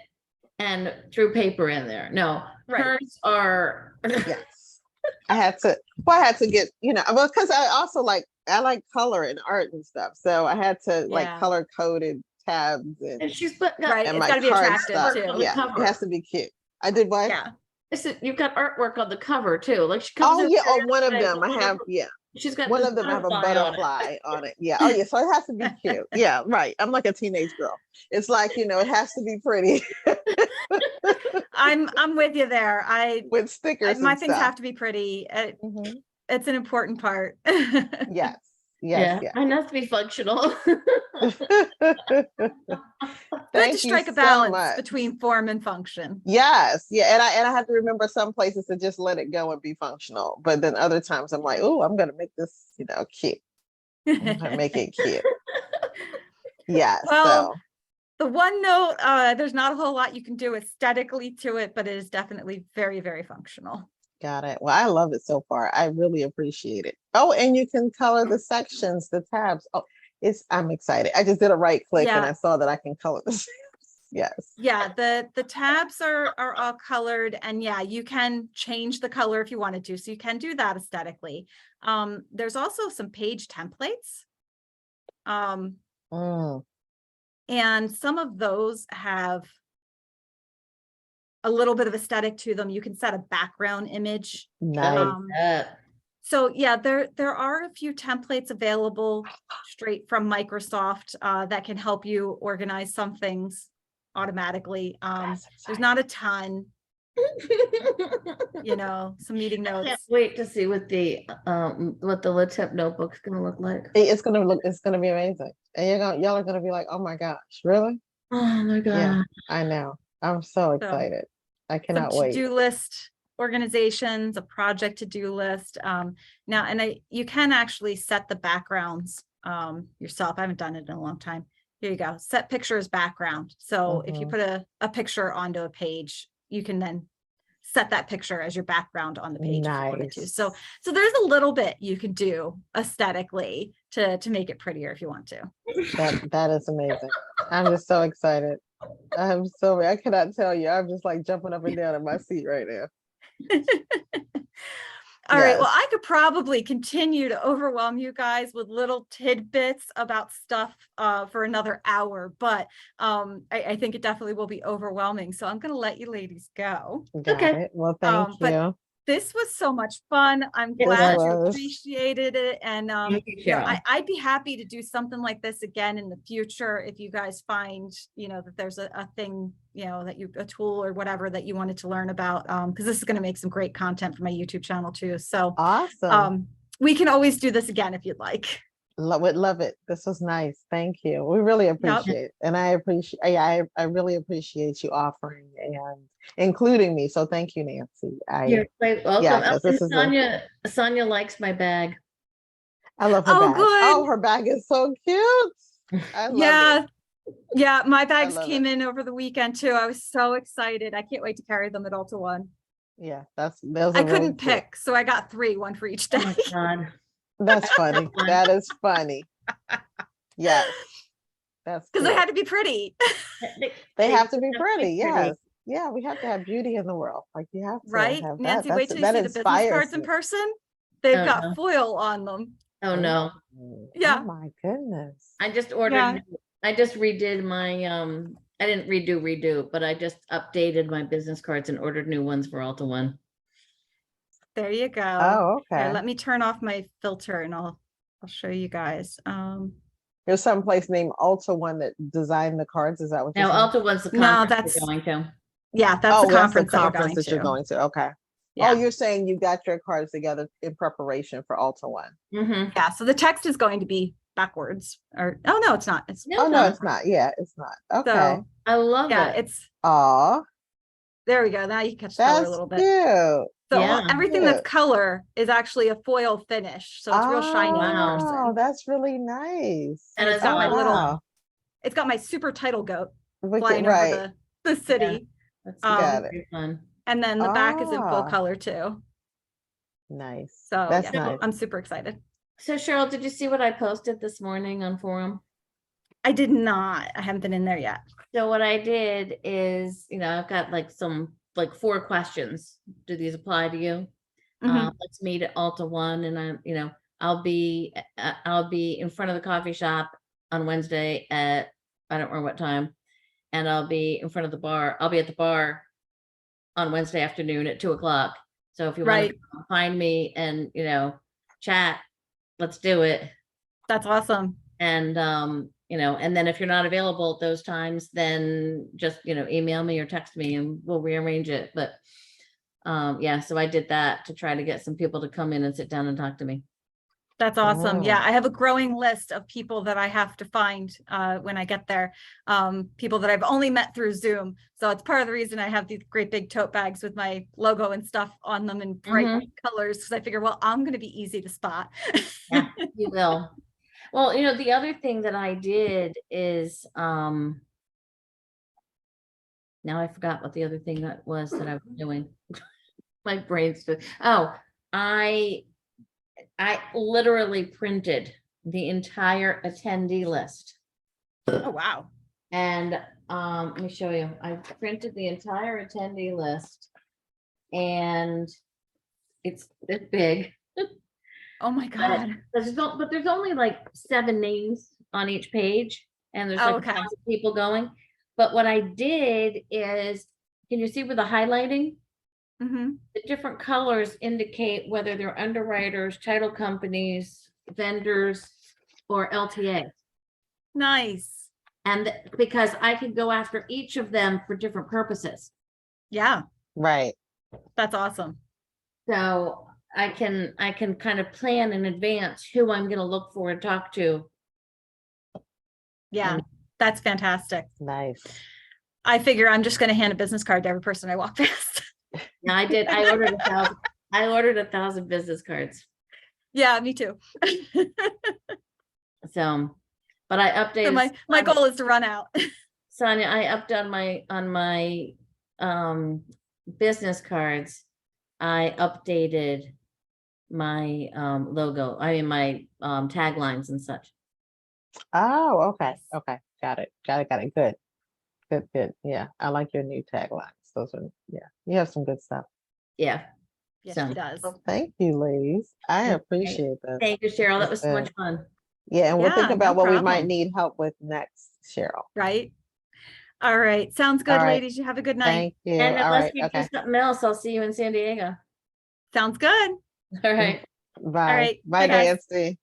and threw paper in there. No, Right. hers are. Yes. I had to get, well, because I like color and art and stuff. So I had to like Yeah. color coded tabs And and, she's got Right. and It's my got to be card attractive stuff. too. On the Yeah, cover. it has to be cute. I did what? Yeah. I said, you've got artwork on the cover too. Like she comes Oh in yeah, there on one of yesterday them with I a have, little- yeah. She's got One this of them I have a butterfly on it. butterfly on it. Yeah. Oh yeah, so it has to be cute. Yeah, right. I'm like a teenage girl. It's like, it has to be pretty I'm with you there. with stickers My and things stuff. have to be pretty. Mhm. It's an important part. Yes. Yeah, Yes, mine has to be functional. yes. Good to Thank you strike a so balance much. between form and function. Yes, yeah, and I have to remember some places to just let it go and be functional, but then other times I'm like, oh, I'm gonna make this, cute. I'm gonna make it cute. Yes. Well, So the OneNote, there's not a whole lot you can do aesthetically to it, but it is definitely very, very functional. got it. Well, I love it so far. I really appreciate it. Oh, and you can color the sections, the tabs. Oh, I'm excited. I just did a right click and Yeah. I saw that I can color the tabs. Yes. Yeah, the tabs are all colored, and yeah, you can change the color if you wanted to. So you can do that aesthetically. There's also some page templates. Mm, And some of those have a little bit of aesthetic to them. You can set a background image. nice. So yeah, there are a few templates available straight from Microsoft that can help you organize some things automatically. There's not a ton, some meeting I notes. can't wait to see what the LaTip notebook's gonna look like. It's gonna be amazing. And y'all are gonna be like, oh my gosh, really? Oh my god. Yeah, I know. I'm so excited. I Some cannot wait. to-do list organizations, a project to-do list. Now, and you can actually set the backgrounds yourself. I haven't done it in a long time. Here you go. Set picture as background. So if you put a picture onto a page, you can then set that picture as your background on the page if you wanted to. Nice. So there's a little bit you can do aesthetically to make it prettier if you want to. That is amazing. I'm just so excited. I cannot tell you. I'm just like jumping up and down in my seat right now. All right. Well, Yes. I could probably continue to overwhelm you guys with little tidbits about stuff for another hour, but I think it definitely will be overwhelming. So I'm going to let you ladies go. Got Okay. it. Well, thank But you. this was so much fun. I'm It glad you was. appreciated it. And Thank you, Cheryl. I'd be happy to do something like this again in the future if you guys find, that there's a thing, a tool or whatever that you wanted to learn about. Because this is going to make some great content for my YouTube channel too. So Awesome. we can always do this again if you'd like. Would love it. This was nice. Thank you. We really appreciate it. And I really appreciate you offering and including me. So thank you, Nancy. You're quite welcome. Yeah, 'cause And this is Sonia likes my bag. I love her Oh, bag. good. Oh, her bag is so cute. I love it. Yeah, my bags love came in over the weekend too. I was so excited. I can't wait to carry them at all to one. Yeah, those I are really couldn't cute. pick, so I got 3, one for each Oh day. my god. That's funny. That is funny. Yes. That's Because they cute. had to be pretty. They have to be pretty. Yes. Yeah, we have to have beauty in the world. Like you have to Right? have Nancy, that. wait till you That see the business inspires cards in me. person. They've Oh, got no. foil on them. Oh no. Yeah. Oh my goodness. I just ordered Yeah. I just redid my I didn't redo, but I just updated my business cards and ordered new ones for Alta One. There you go. Oh, Here, okay. let me turn off my filter and I'll show you guys. There's some place named Ulta One that designed the cards. Is that what you're Now saying? Alta One's the No, conference that's- we're going to. Yeah, that's the conference that we're going that you're to. going to. Okay. Yeah. Oh, you're saying you got your cards together in preparation for Ulta One. Mm-hmm. Yeah, so the text is going to be backwards. Or no, it's not. It's No, Oh no, it's not. Yeah, it's not. Okay. so I love yeah, it. it's Aw, there we go. Now you catch the color a that's little bit. cute. So Yeah. everything that's Cute. color is actually a foil finish. So it's real shiny in Wow. Oh, person. that's really nice. And That it's is got my awesome. little, it's got my super title goat flying Right. over the city. That's Got very fun. And then the back is in full Ah. color too. Nice. So That's yeah, nice. I'm super excited. So Cheryl, did you see what I posted this morning on forum? I did not. I haven't been in there yet. So what I did is, I've got like 4 questions. Do these apply to you? Mhm. Let's meet at Alta One, and I'll be in front of the coffee shop on Wednesday at, I don't remember what time, and I'll be in front of the bar. I'll be at the bar on Wednesday afternoon at 2:00. So if you want Right. to find me and chat, let's do it. That's awesome. And and then if you're not available at those times, then just email me or text me and we'll rearrange it. But yeah, so I did that to try to get some people to come in and sit down and talk to me. That's awesome. Yeah, Oh. I have a growing list of people that I have to find when I get there. People that I've only met through Zoom. So it's part of the reason I have these great big tote bags with my logo and stuff on them in bright colors, because I figure, well, I'm going to be easy to spot. Yeah, you will. Well, the other thing that I did is, now I forgot what the other thing that was that I was doing. My brain's just, I literally printed the entire attendee list. Oh, wow. And let me show you. I printed the entire attendee list, and it's this big. Oh my God. But there's only like 7 names on each page, and there's like Okay. lots of people going. But what I did is, can you see where the highlighting? Mhm. The different colors indicate whether they're underwriters, title companies, vendors, or LTA. Nice. And because I could go after each of them for different purposes. Yeah, Right. that's awesome. So I can kind of plan in advance who I'm going to look for and talk to. Yeah, And that's fantastic. Nice. I figure I'm just going to hand a business card to every person I walk past. yeah, I did. I ordered 1,000. I ordered 1,000 business cards. Yeah, me too. So, but I updated. So my goal is to run out. Sonia, I upped on my business cards. I updated my logo. I mean my taglines and such. Oh, okay. Okay. Got it. Good. Good. Yeah. I like your new taglines. Those are, yeah. You have some good stuff. Yeah. Yes, So she does. Well, thank you, ladies. I Okay. appreciate that. Thank you, Cheryl. That was so That's much fun. Yeah, and we'll think Yeah, about no what we might problem. need help with next, Cheryl. Right. All right. Sounds good, All right. ladies. You have a good night. Thank you. And All unless right. you do Okay. something else, I'll see you in San Diego. Sounds good. All right. Bye. right. Bye, Bye, guys. Nancy.